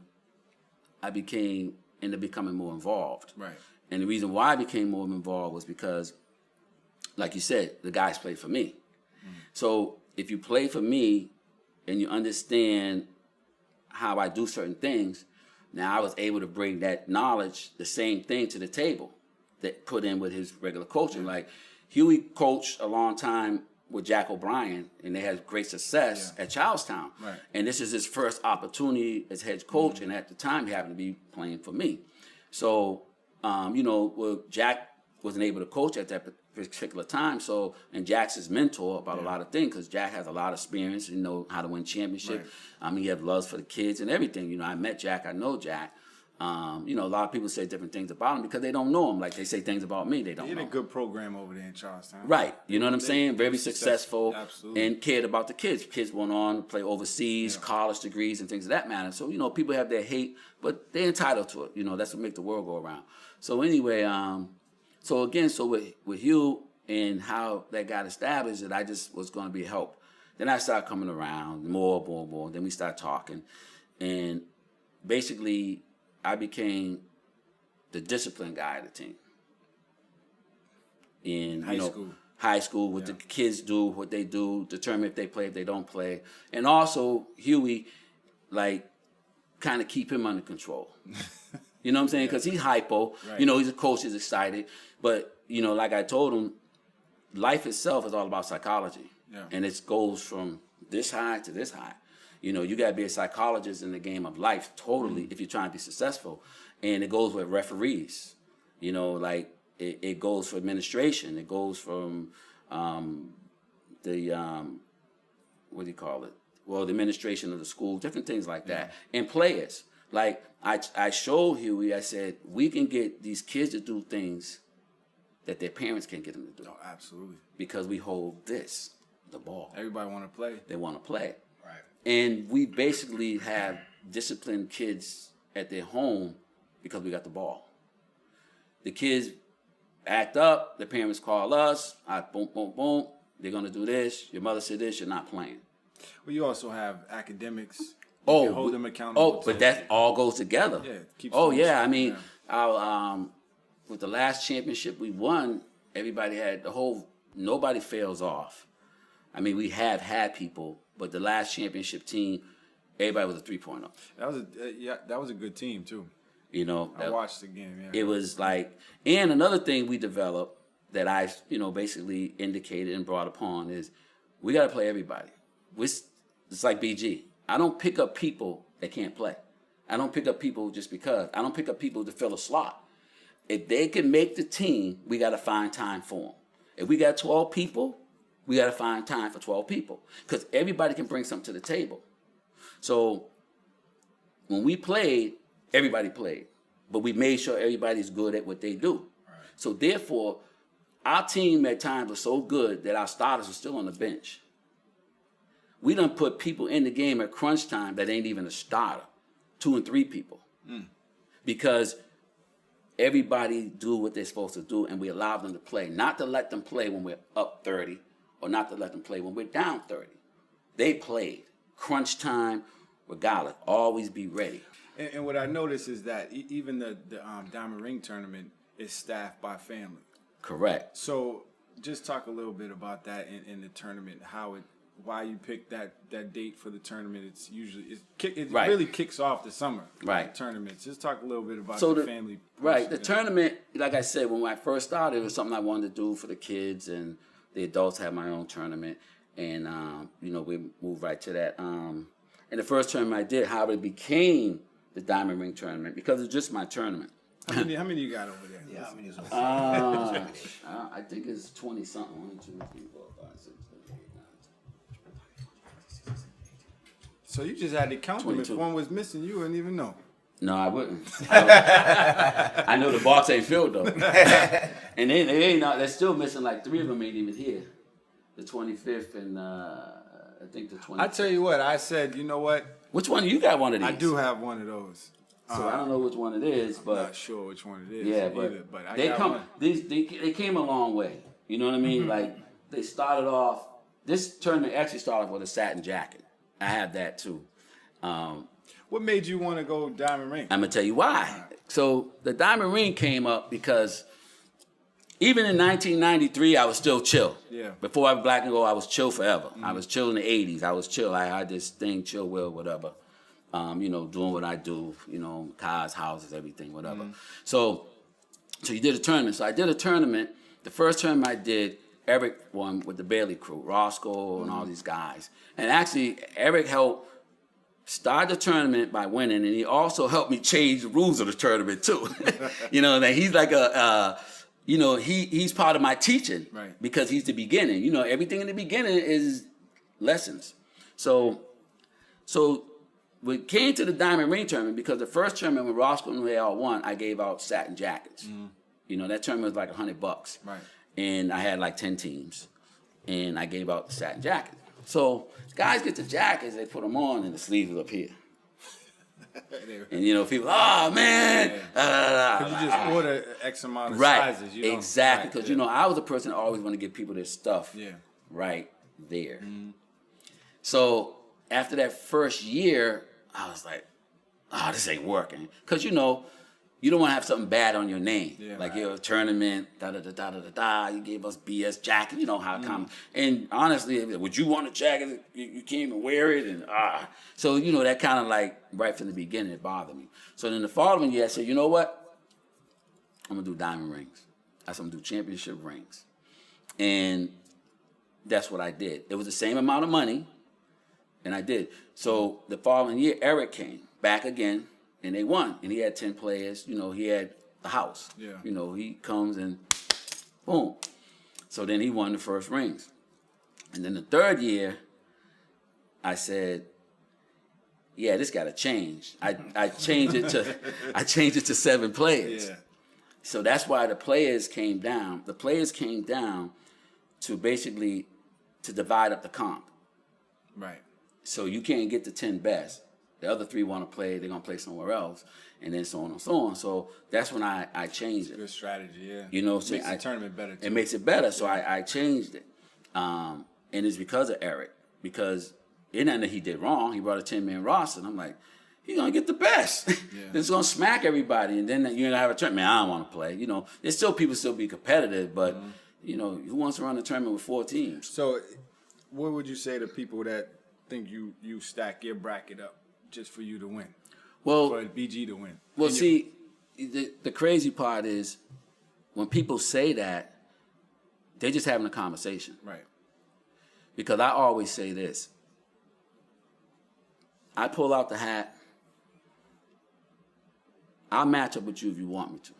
I ended up becoming more involved. Right. And the reason why I became more involved was because, like you said, the guys played for me. So if you play for me and you understand how I do certain things, now I was able to bring that knowledge, the same thing to the table that put in with his regular coaching. Like Huey coached a long time with Jack O'Brien, and they had great success at Charlestown. Right. And this is his first opportunity as head coach, and at the time he happened to be playing for me. So, Jack wasn't able to coach at that particular time. So, and Jack's his mentor about a lot of things because Jack has a lot of experience, how to win championship. Right. He has love for the kids and everything. I met Jack, I know Jack. A lot of people say different things about him because they don't know him. Like they say things about me, they don't He had know. a good program over there in Charlestown. Right. You know what I'm saying? Very successful. Absolutely. And cared about the kids. Kids went on to play overseas, college degrees and things of that matter. So, people have their hate, but they're entitled to it. That's what makes the world go around. So anyway, with Hugh and how that got established, that I just was going to be a help. Then I started coming around more. Then we started talking. And basically, I became the discipline guy of the team. In High school. high school, what the kids do, what they do, determine if they play, if they don't play. And also, Huey, like, kind of keep him under control. You know what I'm saying? Because he's hypo. Right. You know, he's a coach, he's excited. But, you know, like I told him, life itself is all about psychology. Yeah. And it goes from this high to this high. You know, you got to be a psychologist in the game of life, totally, if you're trying to be successful. And it goes with referees. You know, like, it goes for administration. It goes from what do you call it? Well, the administration of the school, different things like that. And players. Like, I showed Huey, I said, we can get these kids to do things that their parents can't get them to do. Oh, absolutely. Because we hold this, the ball. Everybody want to play. They want to play. Right. And we basically have disciplined kids at their home because we got the ball. The kids act up, the parents call us, boom, boom, boom, they're going to do this, your mother said this, you're not playing. Well, you also have academics. You Oh, can hold them accountable. but that all goes together. Yeah, it keeps oh them yeah, I straight, mean, yeah. our, with the last championship we won, everybody had nobody fails off. I mean, we have had people, but the last championship team, everybody was a 3.0. That was a good team too. You know, I watched the game. Yeah. it was like, and another thing we developed that I, basically indicated and brought upon is we got to play everybody. It's like BG. I don't pick up people that can't play. I don't pick up people just because. I don't pick up people to fill a slot. If they can make the team, we got to find time for them. If we got 12 people, we got to find time for 12 people because everybody can bring something to the table. So when we played, everybody played, but we made sure everybody's good at what they do. Right. So therefore, our team at times was so good that our starters were still on the bench. We done put people in the game at crunch time that ain't even a starter, 2 and 3 people, because everybody do what they're supposed to do, and we allow them to play, not to let them play when we're up 30, or not to let them play when we're down 30. They played crunch time, regardless. Always be ready. And what I noticed is that even the Diamond Ring tournament is staffed by family. Correct. So just talk a little bit about that in the tournament, why you picked that date for the tournament. It's usually it Right. really kicks off the summer. Right. Tournaments. Just talk a little bit about So the family. Right. The portion. tournament, like I said, when I first started, it was something I wanted to do for the kids, and the adults had my own tournament, and we moved right to that. And the first tournament I did, how it became the Diamond Ring tournament, because it's just my tournament. How many you got over there? Yeah, I mean, it's I think it's 20 something. 1, 2, 3, 4, 5, 6, 7, 8, 9. So you just had to count them. If 22. one was missing, you wouldn't even know. No, I wouldn't. I know the box ain't filled though, and they're still missing like 3 of them ain't even here. The 25th and I think the 20th. I tell you what, I said, you know what? Which one you got? One of these? I do have one of those. So I don't know which one it is, I'm but not sure which one it is. yeah, either, but I they got come. one. They came a long way. You know what I mean? Like they started off. This tournament actually started with a satin jacket. I have that too. What made you want to go Diamond Ring? I'm gonna tell you why. So the Diamond Ring came up because even in 1993, I was still chill. Yeah. Before I was Black and Gold, I was chill forever. I was chill in the 80s. I was chill. I had this thing, chill will, whatever. Doing what I do, cars, houses, everything, whatever. So you did a tournament. So I did a tournament. The first tournament I did, Eric won with the Bailey crew, Roscoe and all these guys. And actually, Eric helped start the tournament by winning, and he also helped me change the rules of the tournament too. That he's like he's part of my teaching, Right. because he's the beginning. Everything in the beginning is lessons. So we came to the Diamond Ring tournament because the first tournament when Roscoe and they all won, I gave out satin jackets. That tournament was like $100. Right. And I had like 10 teams, and I gave out the satin jackets. So guys get the jackets, they put them on, and the sleeves are up here. And people, oh man, Because you just order X amount of right, sizes. exactly. Because yeah. I was a person that always want to give people their stuff Yeah. right there. So after that first year, I was like, oh, this ain't working. Because you don't want to have something bad on your name. Yeah, like right. you're a tournament, you gave us BS jacket, you know how it comes. And honestly, would you want a jacket? You can't even wear it. And so, you know, that kind of like right from the beginning, it bothered me. So then the following year, I said, you know what? I'm going to do diamond rings. I said, I'm going to do championship rings. And that's what I did. It was the same amount of money, and I did. So the following year, Eric came back again, and they won. And he had 10 players. You know, he had the house. Yeah. You know, he comes and boom. So then he won the first rings. And then the third year, I said, yeah, this got to change. I changed it to 7 players. Yeah. So that's why the players came down. The players came down to basically to divide up the comp. Right. So you can't get the 10 best. The other 3 want to play, they're going to play somewhere else, and then so on and so on. So that's when I changed it. Good strategy, yeah. You know, Makes the tournament better, too. It makes it better, so I changed it. And it's because of Eric. Because it ain't that he did wrong. He brought a 10-man roster, and I'm like, he's going to get the best. Yeah. It's going to smack everybody, and then you're going to have a tournament. Man, I don't want to play. You know, there's still people still be competitive, but, you know, who wants to run a tournament with 4 teams? So what would you say to people that think you stack your bracket up just for you to win? Well, for BG to win? Well, see, the crazy part is when people say that, they're just having a conversation. Right. Because I always say this. I pull out the hat. I'll match up with you if you want me to.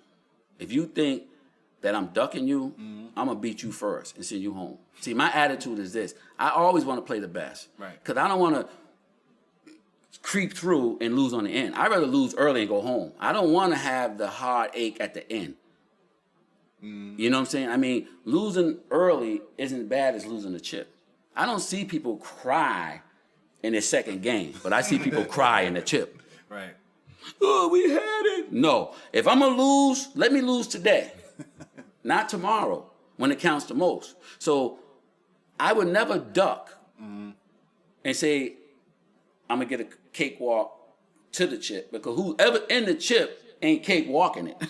If you think that I'm ducking you, I'm going to beat you first and send you home. See, my attitude is this. I always want to play the best. Right. Because I don't want to creep through and lose on the end. I'd rather lose early and go home. I don't want to have the heartache at the end. You know what I'm saying? I mean, losing early isn't as bad as losing the chip. I don't see people cry in their second game, but I see people cry in the chip. Right. Oh, we had it. No. If I'm going to lose, let me lose today, not tomorrow when it counts the most. So I would never duck and say, I'm going to get a cakewalk to the chip, because whoever in the chip ain't cakewalking it.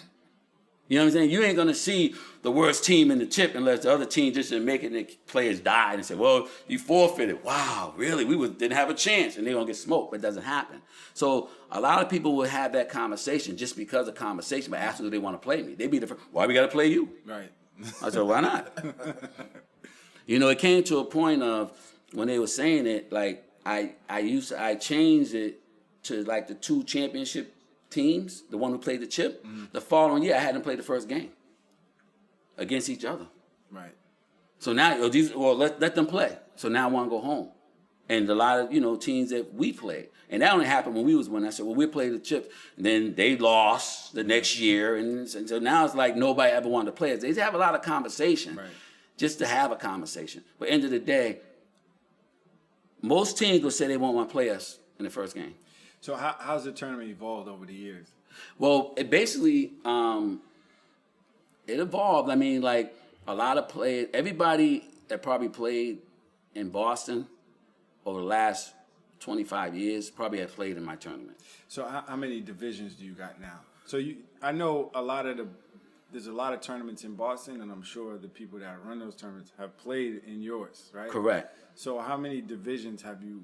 You know what I'm saying? You ain't going to see the worst team in the chip unless the other team just didn't make it and the players died and say, well, you forfeited. Wow, really? We didn't have a chance, and they're going to get smoked, but it doesn't happen. So a lot of people will have that conversation just because of conversation, but asking, do they want to play me? They'd be the first, why we got to play you? Right. I said, why not? You know, it came to a point of when they were saying it, like I changed it to like the 2 championship teams, the one who played the chip. The following year, I had them play the first game against each other. Right. So now, let them play. So now I want to go home. And a lot of, teams that we played. And that only happened when we was winning. I said, well, we played the chip. And then they lost the next year. And so now it's like nobody ever wanted to play us. They have a lot of conversation just to have a conversation. But end of the day, most teams will say they won't want to play us in the first game. So how's the tournament evolved over the years? Well, it basically, it evolved. I mean, like a lot of players, everybody that probably played in Boston over the last 25 years probably have played in my tournament. So how many divisions do you got now? So I know there's a lot of tournaments in Boston, and I'm sure the people that run those tournaments have played in yours, right? Correct. So how many divisions have you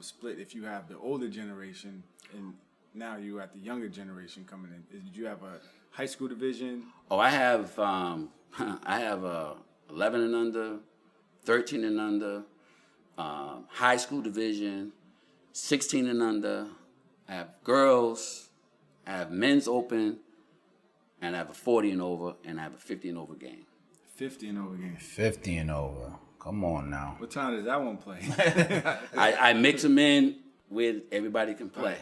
split if you have the older generation and now you at the younger generation coming in? Did you have a high school division? Oh, I have 11 and under, 13 and under, high school division, 16 and under. I have girls, I have men's open, and I have a 40 and over, and I have a 50 and over game. 50 and over game. 50 and over. Come on now. What time does that one play? I mix them in with everybody can play.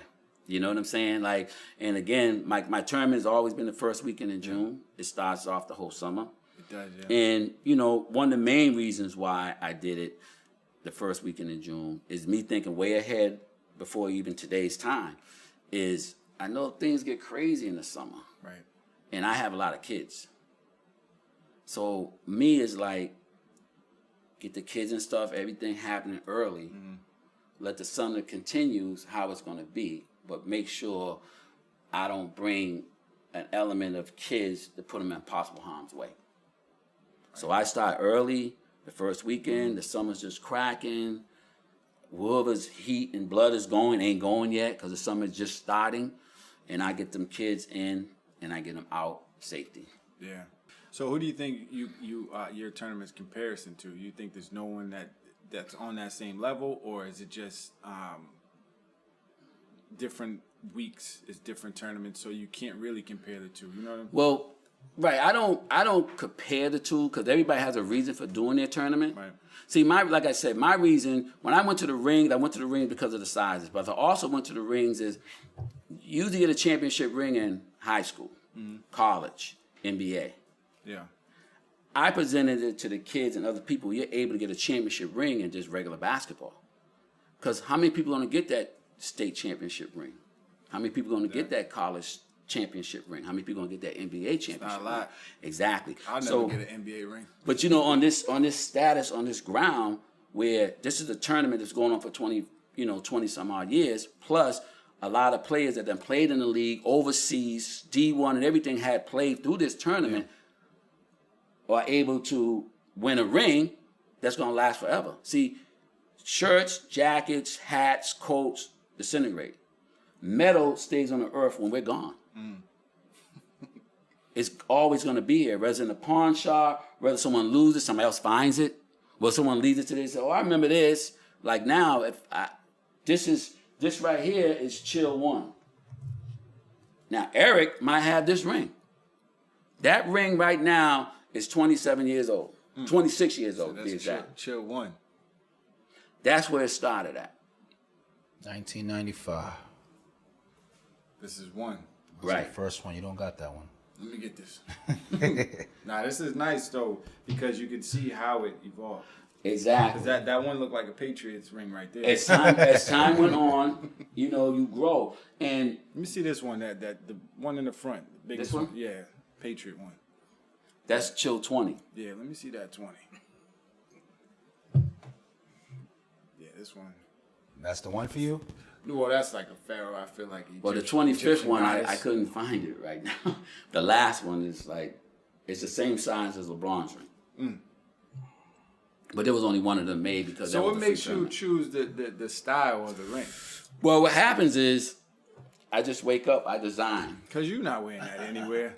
You know what I'm saying? Like, and again, my tournament has always been the first weekend in June. It starts off the whole summer. It does, yeah. And, one of the main reasons why I did it the first weekend in June is me thinking way ahead before even today's time is I know things get crazy in the summer. Right. And I have a lot of kids. So me is like, get the kids and stuff, everything happening early. Mm-hmm. Let the summer continues how it's going to be, but make sure I don't bring an element of kids to put them in possible harm's way. So I start early, the first weekend, the summer's just cracking. Whoever's heat and blood is going ain't going yet because the summer's just starting. And I get them kids in and I get them out safety. Yeah. So who do you think your tournament's comparison to? You think there's no one that's on that same level, or is it just different weeks, is different tournaments, so you can't really compare the two? You know what I mean? Well, right. I don't compare the two because everybody has a reason for doing their tournament. Right. See, like I said, my reason when I went to the ring because of the sizes, but I also went to the rings is you usually get a championship ring in high school, college, NBA. Yeah. I presented it to the kids and other people. You're able to get a championship ring in just regular basketball. Because how many people are going to get that state championship ring? How many people are going to get that college championship ring? How many people are going to get that NBA championship Not a lot. ring? Exactly. I'll never get an NBA ring. But you know, on this status, on this ground, where this is a tournament that's going on for 20 some odd years, plus a lot of players that then played in the league, overseas, D1 and everything had played through this tournament, are able to win a ring that's going to last forever. See, shirts, jackets, hats, coats disintegrate. Metal stays on the earth when we're gone. It's always going to be here, whether it's in a pawn shop, whether someone loses, somebody else finds it, whether someone leaves it to this. Oh, I remember this. Like now, this right here is Chill 1. Now, Eric might have this ring. That ring right now is 27 years old, 26 years old, to be That's exact. Chill 1. That's where it started at. 1995. This is 1. Right. The first one. You don't got that one. Let me get this. Nah, this is nice though because you can see how it evolved. Exactly. Because that one looked like a Patriots ring right there. As time went on, you grow. And Let me see this one. That the one in the front. The biggest This one? Yeah, Patriot one. that's Chill 20. Yeah, let me see that 20. Yeah, this one. That's the one for you? Well, that's like a pharaoh. I feel like. Well, the Egyptian- 25th Egyptian one, I goddess. couldn't find it right now. The last one is it's the same size as LeBron's ring. But there was only one of them made because that So was what the free makes you tournament. choose the style of the ring? Well, what happens is I just wake up, I design. Because you're not wearing that anywhere.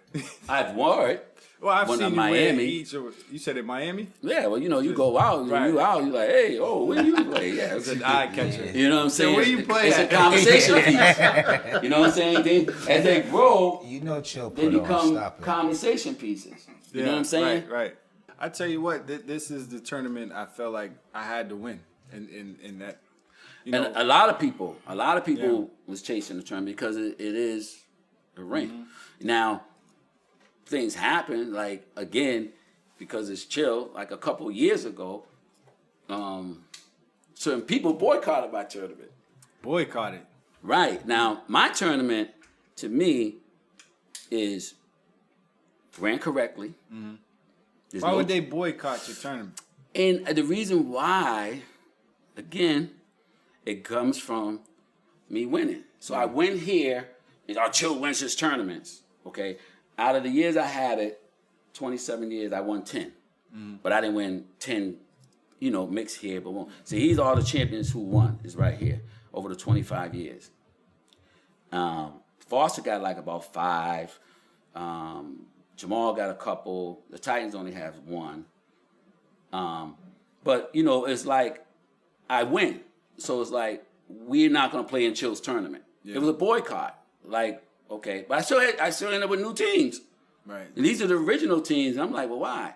I've worn it. Well, I've When seen I'm you wear Miami. each. You said in Miami? Yeah, well, you go out, Right. you're like, hey, when you play? Yeah, It's an eye catcher. You know what I'm saying? where you play it's at? a conversation piece. You know what I'm saying? As they grow, You know Chill they put on. become Stop it. conversation pieces. You know what I'm saying? Right. I tell you what, this is the tournament I felt like I had to win in that. You know, And a lot of people Yeah. was chasing the tournament because it is a ring. Mm-hmm. Now, things happen, like, again, because it's Chill, like a couple years ago, certain people boycotted my tournament. boycotted. Right. Now, my tournament, to me, is ran correctly. There's Why no- would they boycott your tournament? And the reason why, again, it comes from me winning. So I win here, and our Chill wins his tournaments. Okay, out of the years I had it, 27 years, I won 10, but I didn't win 10. Mixed here, but one. See, he's all the champions who won is right here over the 25 years. Foster got like about 5. Jamal got a couple. The Titans only have 1. But it's like I win, so it's like we're not gonna play in Chill's tournament. Yeah. It was a boycott. Like, okay, but I still ended up with new teams, Right. and these are the original teams. And I'm like, well, why?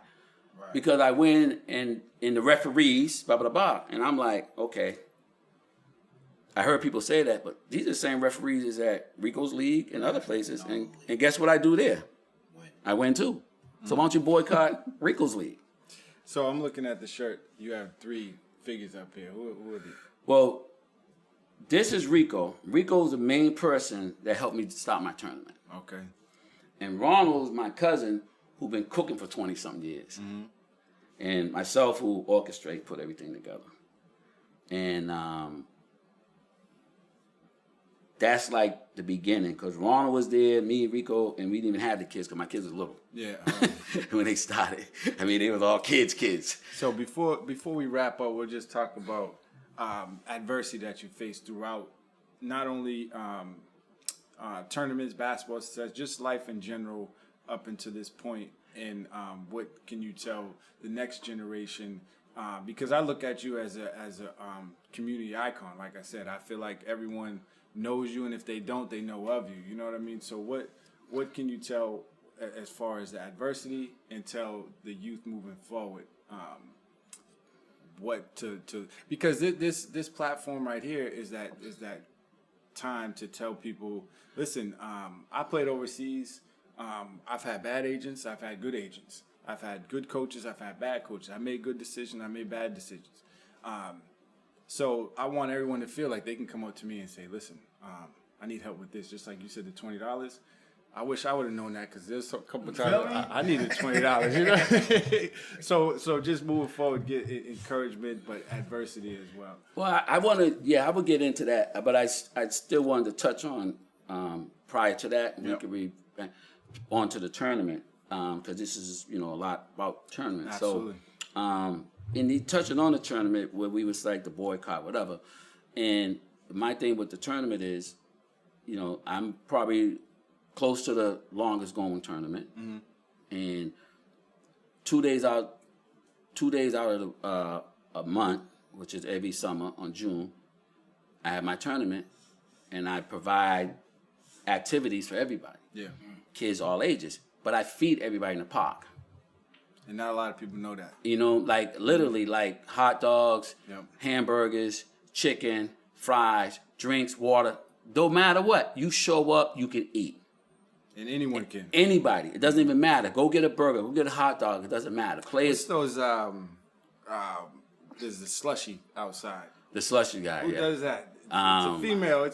Because I win and in the referees, blah blah blah, and I'm like, okay. I heard people say that, but these are the same referees as at Rico's League and other places, and guess what I do there? I win too. So why don't you boycott Rico's League? So I'm looking at the shirt. You have 3 figures up here. Who are these? Well, this is Rico. Rico's the main person that helped me start my tournament. Okay. And Ronald's my cousin who's been cooking for 20-something years. And myself who orchestrate, put everything together. And that's like the beginning. Because Ronald was there, me and Rico, and we didn't even have the kids because my kids was little. Yeah. When they started. I mean, they was all kids. So before we wrap up, we'll just talk about adversity that you faced throughout, not only tournaments, basketball success, just life in general up until this point. And what can you tell the next generation? Because I look at you as a community icon. Like I said, I feel like everyone knows you, and if they don't, they know of you. You know what I mean? So what can you tell as far as the adversity, and tell the youth moving forward? What to because this platform right here is that time to tell people, listen, I played overseas. I've had bad agents. I've had good agents. I've had good coaches. I've had bad coaches. I made good decisions. I made bad decisions. So I want everyone to feel like they can come up to me and say, listen, I need help with this. Just like you said, the $20. I wish I would have known that, because there's a couple of times I needed $20. You know, so just moving forward, get encouragement, but adversity as well. Well, I would get into that, but I still wanted to touch on prior to that. Yep. We could read on to the tournament, because this is a lot about tournaments. Absolutely. So, and he touching on the tournament where we was like the boycott, whatever. And my thing with the tournament is, I'm probably close to the longest going tournament, and 2 days out of a month, which is every summer on June, I have my tournament, and I provide activities for everybody. Yeah. Kids all ages, but I feed everybody in the park. And not a lot of people know that. Like literally, like hot dogs, Yep. hamburgers, chicken, fries, drinks, water. No matter what, you show up, you can eat. And anyone can. Anybody. It doesn't even matter. Go get a burger. Go get a hot dog. It doesn't matter. It's Players. those there's the slushy outside. The slushy guy. Who Yeah. does that? It's a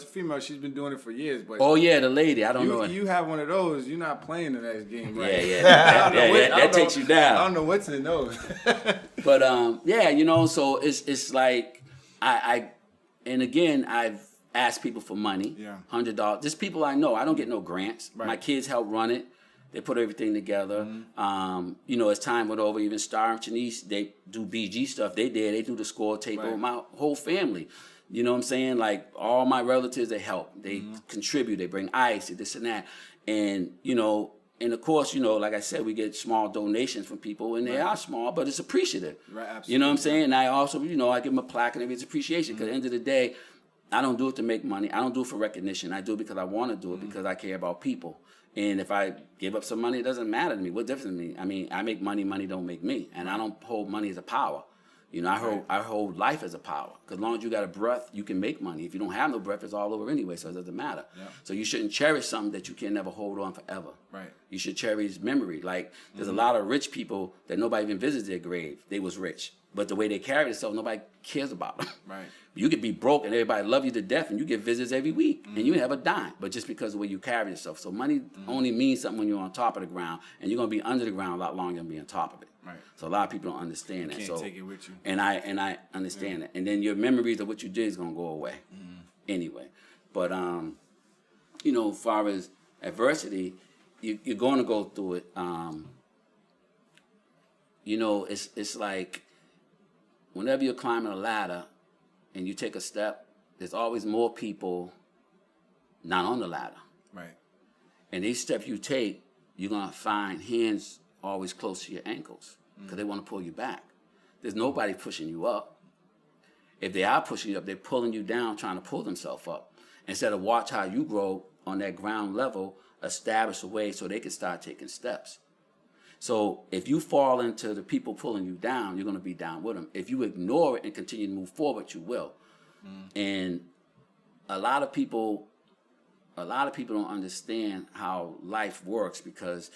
female. She's been doing it for years. But Oh yeah, the lady. I don't know. you have one of those. You're not playing the next game, right? Yeah. I That takes you down. don't know what's in those. But so it's like and again I've asked people for money, Yeah. $100. Just people I know. I don't get no grants. Right. My kids help run it. They put everything together. As time went over, even Star and Chanice, they do BG stuff. They do the score tape Right. with my whole family. You know what I'm saying? Like all my relatives, they help. They contribute. They bring ice, this and that. And, and of course, like I said, we get small donations from people, and they are small, but it's appreciative. Right, absolutely. You know what I'm saying? And I also, I give them a plaque and it's appreciation, because at the end of the day, I don't do it to make money. I don't do it for recognition. I do it because I want to do it, because I care about people. And if I give up some money, it doesn't matter to me. What difference to me? I mean, I make money, money don't make me. And I don't hold money as a power. I hold life as a power. Because as long as you got a breath, you can make money. If you don't have no breath, it's all over anyway, so it doesn't matter. Yeah. So you shouldn't cherish something that you can never hold on forever. Right. You should cherish memory. Like, there's a lot of rich people that nobody even visits their grave. They was rich. But the way they carry themselves, nobody cares about them. Right. You could be broke and everybody love you to death, and you get visits every week, and you have a dime. But just because of the way you carry yourself. So money only means something when you're on top of the ground, and you're going to be under the ground a lot longer than be on top of it. Right. So a lot of people don't understand that. Can't take it with you. And I understand that. And then your memories of what you did is going to go away anyway. But, as far as adversity, you're going to go through it. It's like whenever you're climbing a ladder and you take a step, there's always more people not on the ladder. Right. And each step you take, you're going to find hands always close to your ankles, because they want to pull you back. There's nobody pushing you up. If they are pushing you up, they're pulling you down, trying to pull themselves up. Instead of watch how you grow on that ground level, establish a way so they can start taking steps. So if you fall into the people pulling you down, you're going to be down with them. If you ignore it and continue to move forward, you will. And a lot of people don't understand how life works, because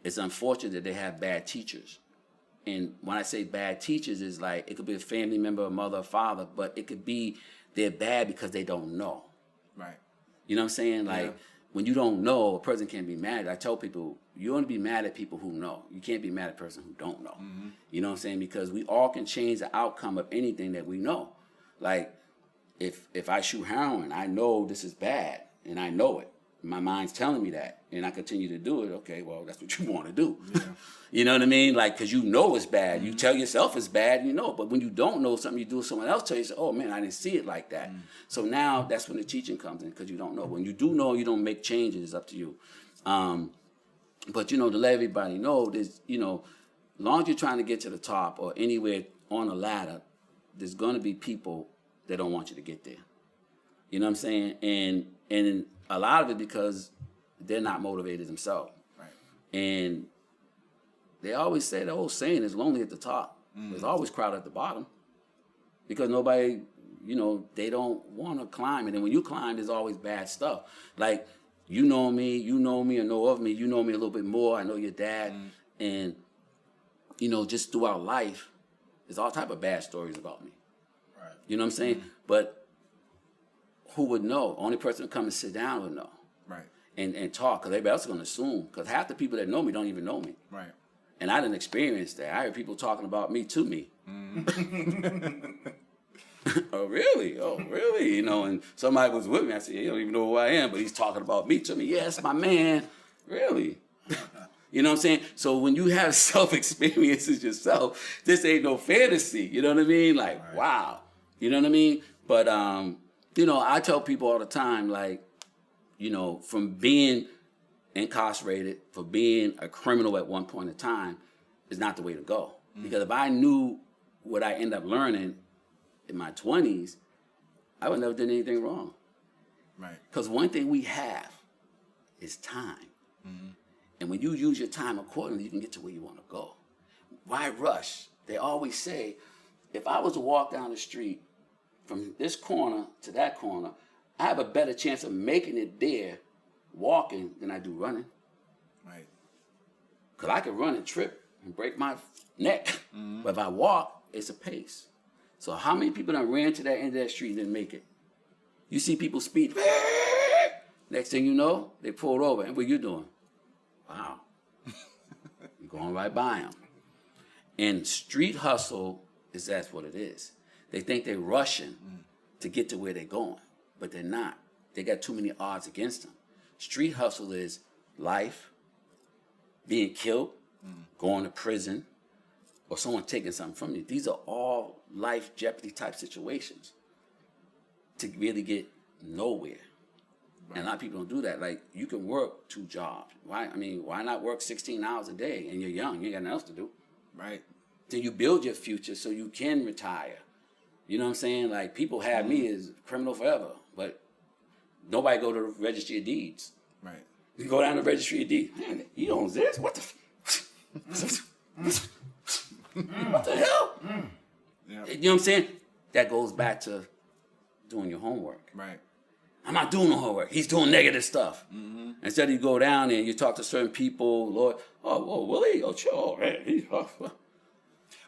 it's unfortunate that they have bad teachers. And when I say bad teachers, is like, it could be a family member, a mother, a father, but it could be they're bad because they don't know. Right. You know what I'm saying? Like, when you don't know, a person can't be mad. I tell people, you want to be mad at people who know. You can't be mad at a person who don't know. You know what I'm saying? Because we all can change the outcome of anything that we know. Like, if I shoot heroin, I know this is bad, and I know it. My mind's telling me that, and I continue to do it. Okay, well, that's what you want to do. Yeah. You know what I mean? Like, because you know it's bad. Mm-hmm. You tell yourself it's bad, you know. But when you don't know something, you do someone else tell you, say, oh, man, I didn't see it like that. Mm-hmm. So now that's when the teaching comes in, because you don't know. When you do know, you don't make changes. It's up to you. But, you know, to let everybody know, there's, you know, as long as you're trying to get to the top or anywhere on a ladder, there's going to be people that don't want you to get there. You know what I'm saying? And a lot of it because they're not motivated themselves. Right. And they always say the old saying is lonely at the top. There's always crowd at the bottom. Because nobody, you know, they don't want to climb. And then when you climb, there's always bad stuff. Like, you know me or know of me. You know me a little bit more. I know your dad. And, you know, just throughout life, there's all type of bad stories about me. Right. You know what I'm saying? But who would know? Only person to come and sit down would know. Right. And talk, because everybody else is going to assume. Because half the people that know me don't even know me. Right. And I didn't experience that. I heard people talking about me to me. Oh, really? Oh, really? You know, and somebody was with me. I said, you don't even know who I am, but he's talking about me to me. Yes, my man. Really? You know what I'm saying? So when you have self-experiences yourself, this ain't no fantasy. You know what I mean? Like, right. Wow. You know what I mean? But, you know, I tell people all the time, like, you know, from being incarcerated, for being a criminal at one point in time, is not the way to go. Because if I knew what I end up learning in my 20s, I would never done anything wrong. Right. Because one thing we have is time. And when you use your time accordingly, you can get to where you want to go. Why rush? They always say, if I was to walk down the street from this corner to that corner, I have a better chance of making it there walking than I do running. Right. Because I could run and trip and break my neck. But if I walk, it's a pace. So how many people done ran to that end of that street and didn't make it? You see people speed. Next thing you know, they pulled over. And what you doing? Wow. You're going right by them. And street hustle that's what it is. They think they're rushing to get to where they're going, but they're not. They got too many odds against them. Street hustle is life, being killed, going to prison, or someone taking something from you. These are all life jeopardy type situations to really get nowhere. Right. And a lot of people don't do that. Like, you can work 2 jobs. Why not work 16 hours a day and you're young, you ain't got nothing else to do. Right. Then you build your future so you can retire. You know what I'm saying? Like, people have me as criminal forever, but nobody go to the registry of deeds. Right. You go down to the registry of deeds. Man, he owns this? What the what the hell? Yeah. You know what I'm saying? That goes back to doing your homework. Right. I'm not doing no homework. He's doing negative stuff. Instead of you go down and you talk to certain people, Lord, Willie, chill, man.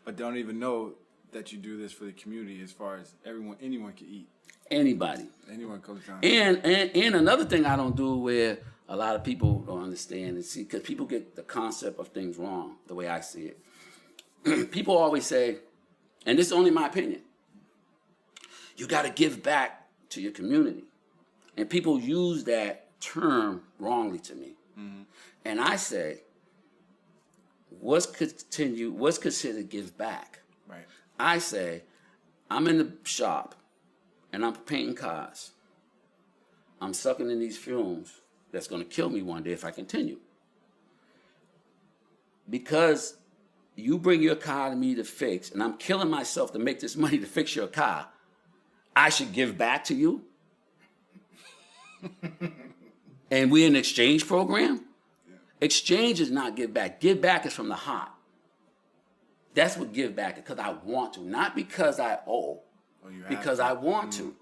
But don't even know that you do this for the community, as far as anyone can eat. Anybody. Anyone comes down. And another thing I don't do where a lot of people don't understand and see, because people get the concept of things wrong, the way I see it. People always say, and this is only my opinion, you got to give back to your community. And people use that term wrongly to me. And I say, what's considered give back? Right. I say, I'm in the shop and I'm painting cars. I'm sucking in these fumes that's going to kill me one day if I continue. Because you bring your car to me to fix, and I'm killing myself to make this money to fix your car, I should give back to you? And we're in an exchange program? Yeah. Exchange is not give back. Give back is from the heart. That's what give back is, because I want to, not because I owe, because I want to.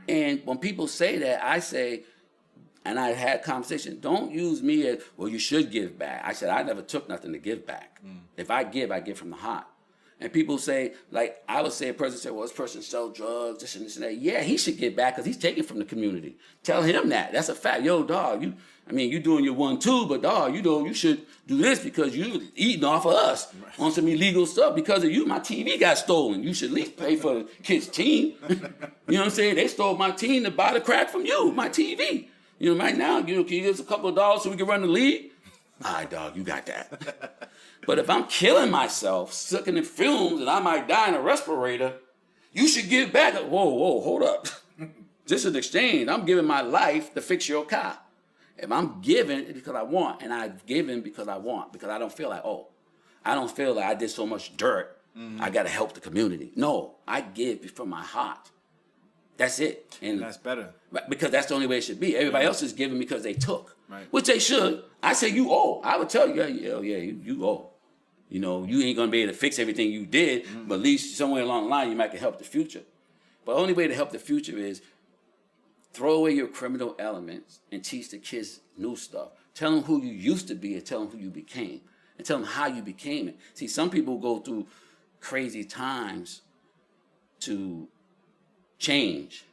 And when people say that, I say, and I had conversation, don't use me as, well, you should give back. I said, I never took nothing to give back. If I give from the heart. And people say, like, I would say a person said, well, this person sells drugs, this and that. Yeah, he should give back because he's taking from the community. Tell him that. That's a fact. Yo, dog, I mean, you doing your 1-2, but dog, you should do this because you eating off of us on some illegal stuff. Because of you, my TV got stolen. You should at least pay for the kids' team. You know what I'm saying? They stole my team to buy the crack from you, my TV. You know, right now, can you give us a couple of dollars so we can run the league? All right, dog, you got that. But if I'm killing myself, sucking in fumes, and I might die in a respirator, you should give back. Whoa, hold up. This is an exchange. I'm giving my life to fix your car. If I'm giving, it's because I want, and I've given because I want, because I don't feel like, I did so much dirt, I got to help the community. No, I give from my heart. That's it. And that's better. Because that's the only way it should be. Everybody else is giving because they took, right. Which they should. I say you owe. I would tell you, you owe. You know, you ain't going to be able to fix everything you did, but at least somewhere along the line, you might can help the future. But the only way to help the future is throw away your criminal elements and teach the kids new stuff. Tell them who you used to be and tell them who you became. And tell them how you became it. See, some people go through crazy times to change.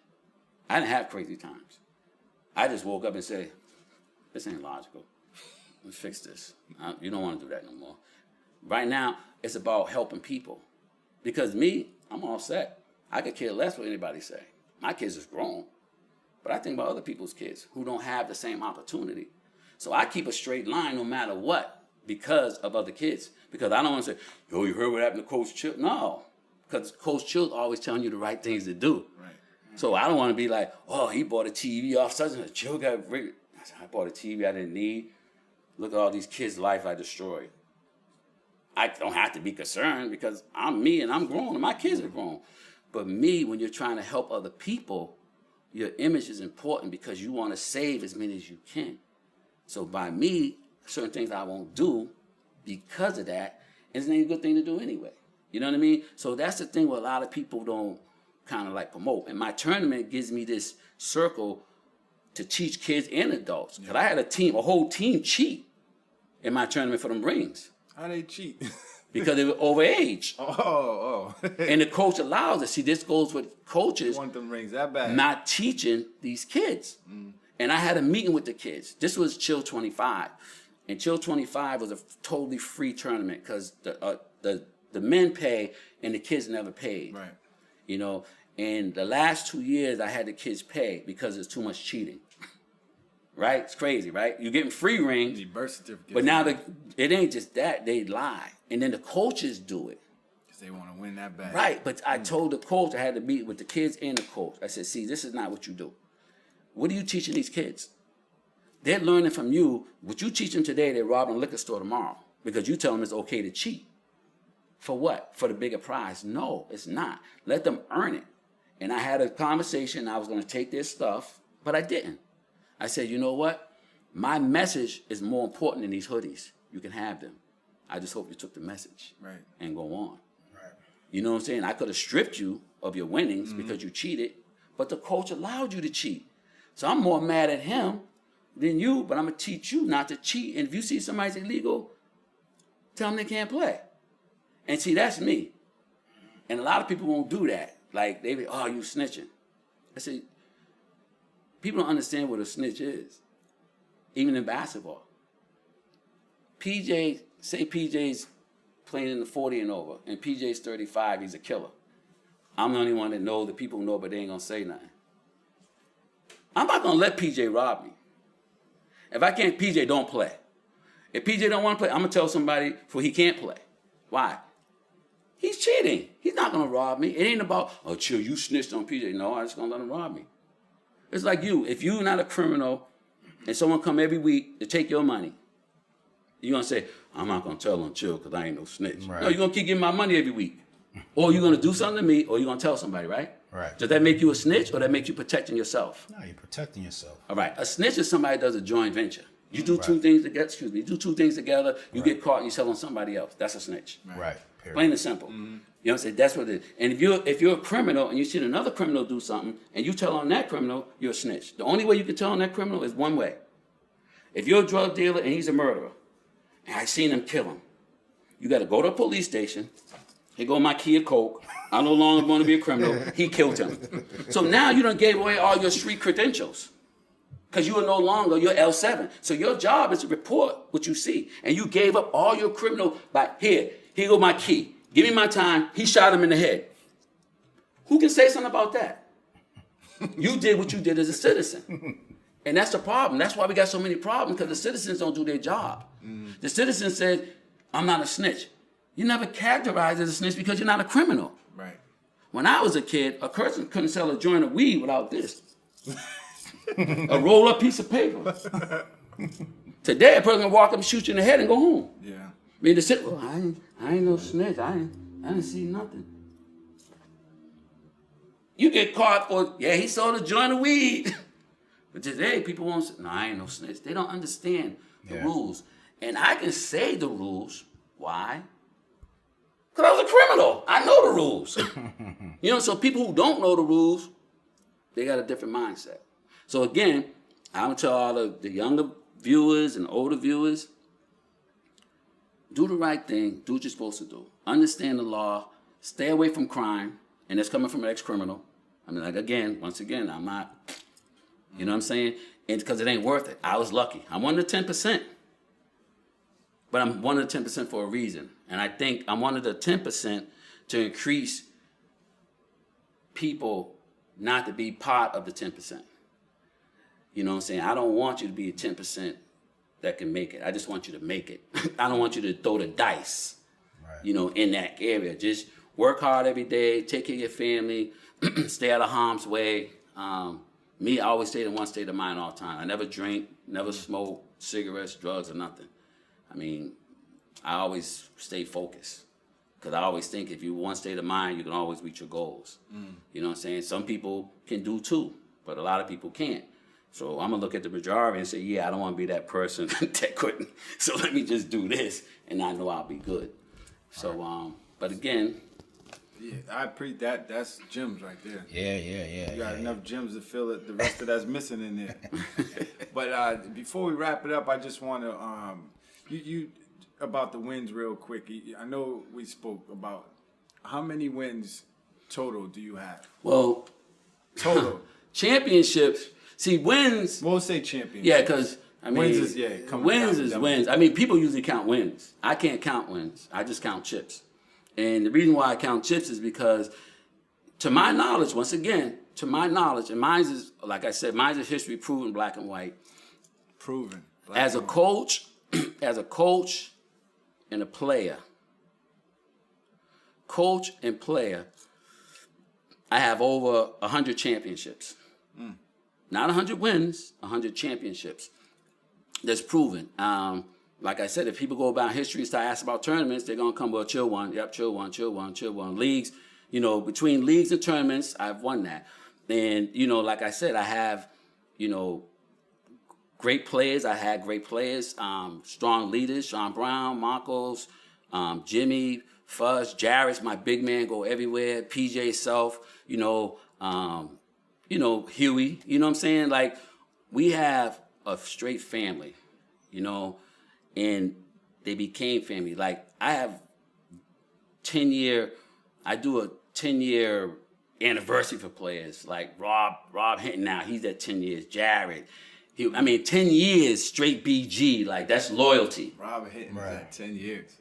I didn't have crazy times. I just woke up and said, this ain't logical. Let's fix this. You don't want to do that no more. Right now, it's about helping people. Because me, I'm all set. I could care less what anybody say. My kids is grown. But I think about other people's kids who don't have the same opportunity. So I keep a straight line no matter what because of other kids. Because I don't want to say, yo, you heard what happened to Coach Chill? No. Because Coach Chill's always telling you the right things to do. Right. So I don't want to be like, oh, he bought a TV off such and Chill got rid. I bought a TV I didn't need. Look at all these kids' life I destroyed. I don't have to be concerned because I'm me and I'm grown and my kids are grown. But me, when you're trying to help other people, your image is important because you want to save as many as you can. So by me, certain things I won't do because of that, and it's not a good thing to do anyway. You know what I mean? So that's the thing where a lot of people don't kind of like promote. And my tournament gives me this circle to teach kids and adults. Because I had a whole team cheat in my tournament for them rings. How they cheat? Because they were overage. Oh. And the coach allows it. See, this goes with coaches Want them rings that bad? not teaching these kids. And I had a meeting with the kids. This was Chill 25. And Chill 25 was a totally free tournament because the men pay and the kids never paid. Right. You know, and the last 2 years I had the kids pay because there's too much cheating. Right? It's crazy, right? You're getting free rings. Birth certificates. But now it ain't just that. They lie. And then the coaches do it. Because they want to win that bad. Right. But I told the coach, I had to meet with the kids and the coach. I said, see, this is not what you do. What are you teaching these kids? They're learning from you. What you teach them today, they're robbing a liquor store tomorrow. Because you tell them it's okay to cheat. For what? For the bigger prize? No, it's not. Let them earn it. And I had a conversation. I was going to take their stuff, but I didn't. I said, you know what? My message is more important than these hoodies. You can have them. I just hope you took the message and go on. Right. You know what I'm saying? I could have stripped you of your winnings because you cheated, but the coach allowed you to cheat. So I'm more mad at him than you, but I'm going to teach you not to cheat. And if you see somebody's illegal, tell them they can't play. And see, that's me. And a lot of people won't do that. Like, they be, oh, you snitching. I say, people don't understand what a snitch is, even in basketball. Say PJ's playing in the 40 and over, and PJ's 35, he's a killer. I'm the only one that knows, the people know, but they ain't gonna say nothing. I'm not gonna let PJ rob me. If I can't, PJ don't play. If PJ don't want to play, I'm gonna tell somebody for he can't play. Why? He's cheating. He's not gonna rob me. It ain't about, oh, chill, you snitched on PJ. No, I'm just gonna let him rob me. It's like you. If you're not a criminal and someone come every week to take your money, you're going to say, I'm not going to tell them chill because I ain't no snitch. Right. No, you're going to keep getting my money every week. Or you're going to do something to me or you're going to tell somebody, right? Right. Does that make you a snitch or that make you protecting yourself? No, you're protecting yourself. All right. A snitch is somebody that does a joint venture. You do two things together, you do two things together, you get caught and you sell on somebody else. That's a snitch. Right. Period. Plain and simple. You know what I'm saying? That's what it is. And if you're a criminal and you see another criminal do something and you tell on that criminal, you're a snitch. The only way you can tell on that criminal is one way. If you're a drug dealer and he's a murderer, and I seen him kill him, you got to go to a police station. Here go my key of coke. I no longer want to be a criminal. He killed him. So now you done gave away all your street credentials. Because you are no longer your L7. So your job is to report what you see. And you gave up all your criminal, like, here go my key. Give me my time. He shot him in the head. Who can say something about that? You did what you did as a citizen. And that's the problem. That's why we got so many problems, because the citizens don't do their job. The citizen said, I'm not a snitch. You're never characterized as a snitch because you're not a criminal. Right. When I was a kid, a person couldn't sell a joint of weed without this. A roll-up piece of paper. Today, a person can walk up and shoot you in the head and go home. Yeah. I mean, the city, well, I ain't no snitch. I didn't see nothing. You get caught for, he sold a joint of weed. But today, people won't say, no, I ain't no snitch. They don't understand the rules. And I can say the rules. Why? Because I was a criminal. I know the rules. So people who don't know the rules, they got a different mindset. So again, I'm going to tell all the younger viewers and older viewers, do the right thing. Do what you're supposed to do. Understand the law. Stay away from crime. And that's coming from an ex-criminal. I mean, like, once again, I'm not, you know what I'm saying? And because it ain't worth it. I was lucky. I'm one of the 10%. But I'm one of the 10% for a reason. And I think I'm one of the 10% to increase people not to be part of the 10%. You know what I'm saying? I don't want you to be a 10% that can make it. I just want you to make it. I don't want you to throw the dice, in that area. Just work hard every day, take care of your family, stay out of harm's way. Me, I always stayed in one state of mind all the time. I never drink, never smoke, cigarettes, drugs, or nothing. I mean, I always stay focused. Because I always think if you one state of mind, you can always reach your goals. You know what I'm saying? Some people can do two, but a lot of people can't. So I'm going to look at the majority and say, I don't want to be that person that couldn't. So let me just do this, and I know I'll be good. So, but again. Yeah, I appreciate that. That's gems right there. Yeah. You got enough gems to fill it. The rest of that's missing in there. But before we wrap it up, I just want to, you about the wins real quick. I know we spoke about how many wins total do you have? Well, total championships. See, wins. We'll say championships. Yeah, because wins is wins is wins. I mean, people usually count wins. I can't count wins. I just count chips. And the reason why I count chips is because, to my knowledge, once again, and mine is, like I said, mine is history proven, black and white. Proven. As a coach and a player, I have over 100 championships. Not 100 wins, 100 championships. That's proven. Like I said, if people go about history and start asking about tournaments, they're going to come, well, chill one. Leagues, between leagues and tournaments, I've won that. And, like I said, I have, great players. I had great players, strong leaders, Sean Brown, Marcos, Jimmy, Fuzz, Jarrett's my big man, go everywhere, PJ Self, Huey, you know what I'm saying? Like, we have a straight family, and they became family. Like, I have I do a 10-year anniversary for players. Like Rob Hinton now, he's at 10 years. Jarrett, 10 years straight BG. Like, that's loyalty. Rob Hinton's at 10 years.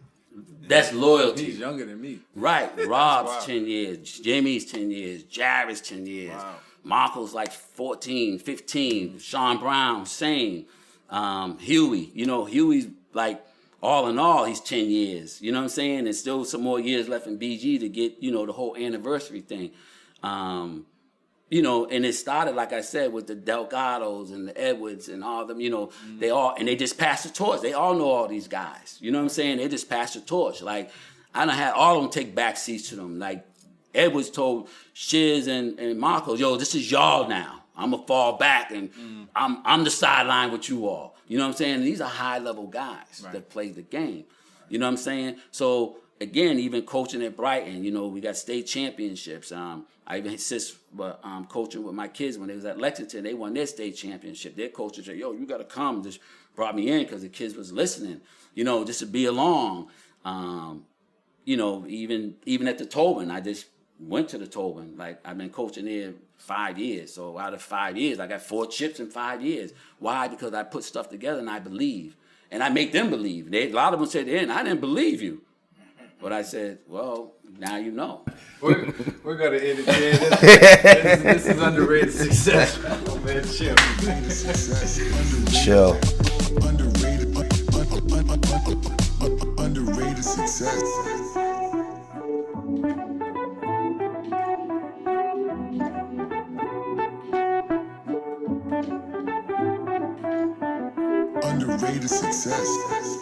That's loyalty. He's younger than me. Right. Rob's 10 years. Jimmy's 10 years. Jarrett's 10 years. Wow. Marco's like 14, 15. Sean Brown, same. Huey, Huey's like, all in all, he's 10 years. You know what I'm saying? And still some more years left in BG to get, the whole anniversary thing. And it started, like I said, with the Delgados and the Edwards and all of them, they just passed the torch. They all know all these guys. You know what I'm saying? They just passed the torch. Like, I done had all of them take back seats to them. Like, Edwards told Shiz and Marcos, yo, this is y'all now. I'm going to fall back, and I'm the sideline with you all. You know what I'm saying? And these are high-level guys that play the game. You know what I'm saying? So, again, even coaching at Brighton, we got state championships. I even assist coaching with my kids when they was at Lexington. They won their state championship. Their coaches said, yo, you got to come. Just brought me in because the kids was listening, just to be along. Even at the Tobin, I just went to the Tobin. Like, I've been coaching there 5 years. So out of 5 years, I got 4 chips in 5 years. Why? Because I put stuff together and I believe. And I make them believe. A lot of them said, I didn't believe you. But I said, well, now you know. We're gonna end it there. This is underrated success. Oh, man, chill. Underrated success. Chill. Underrated. Underrated success. Underrated success.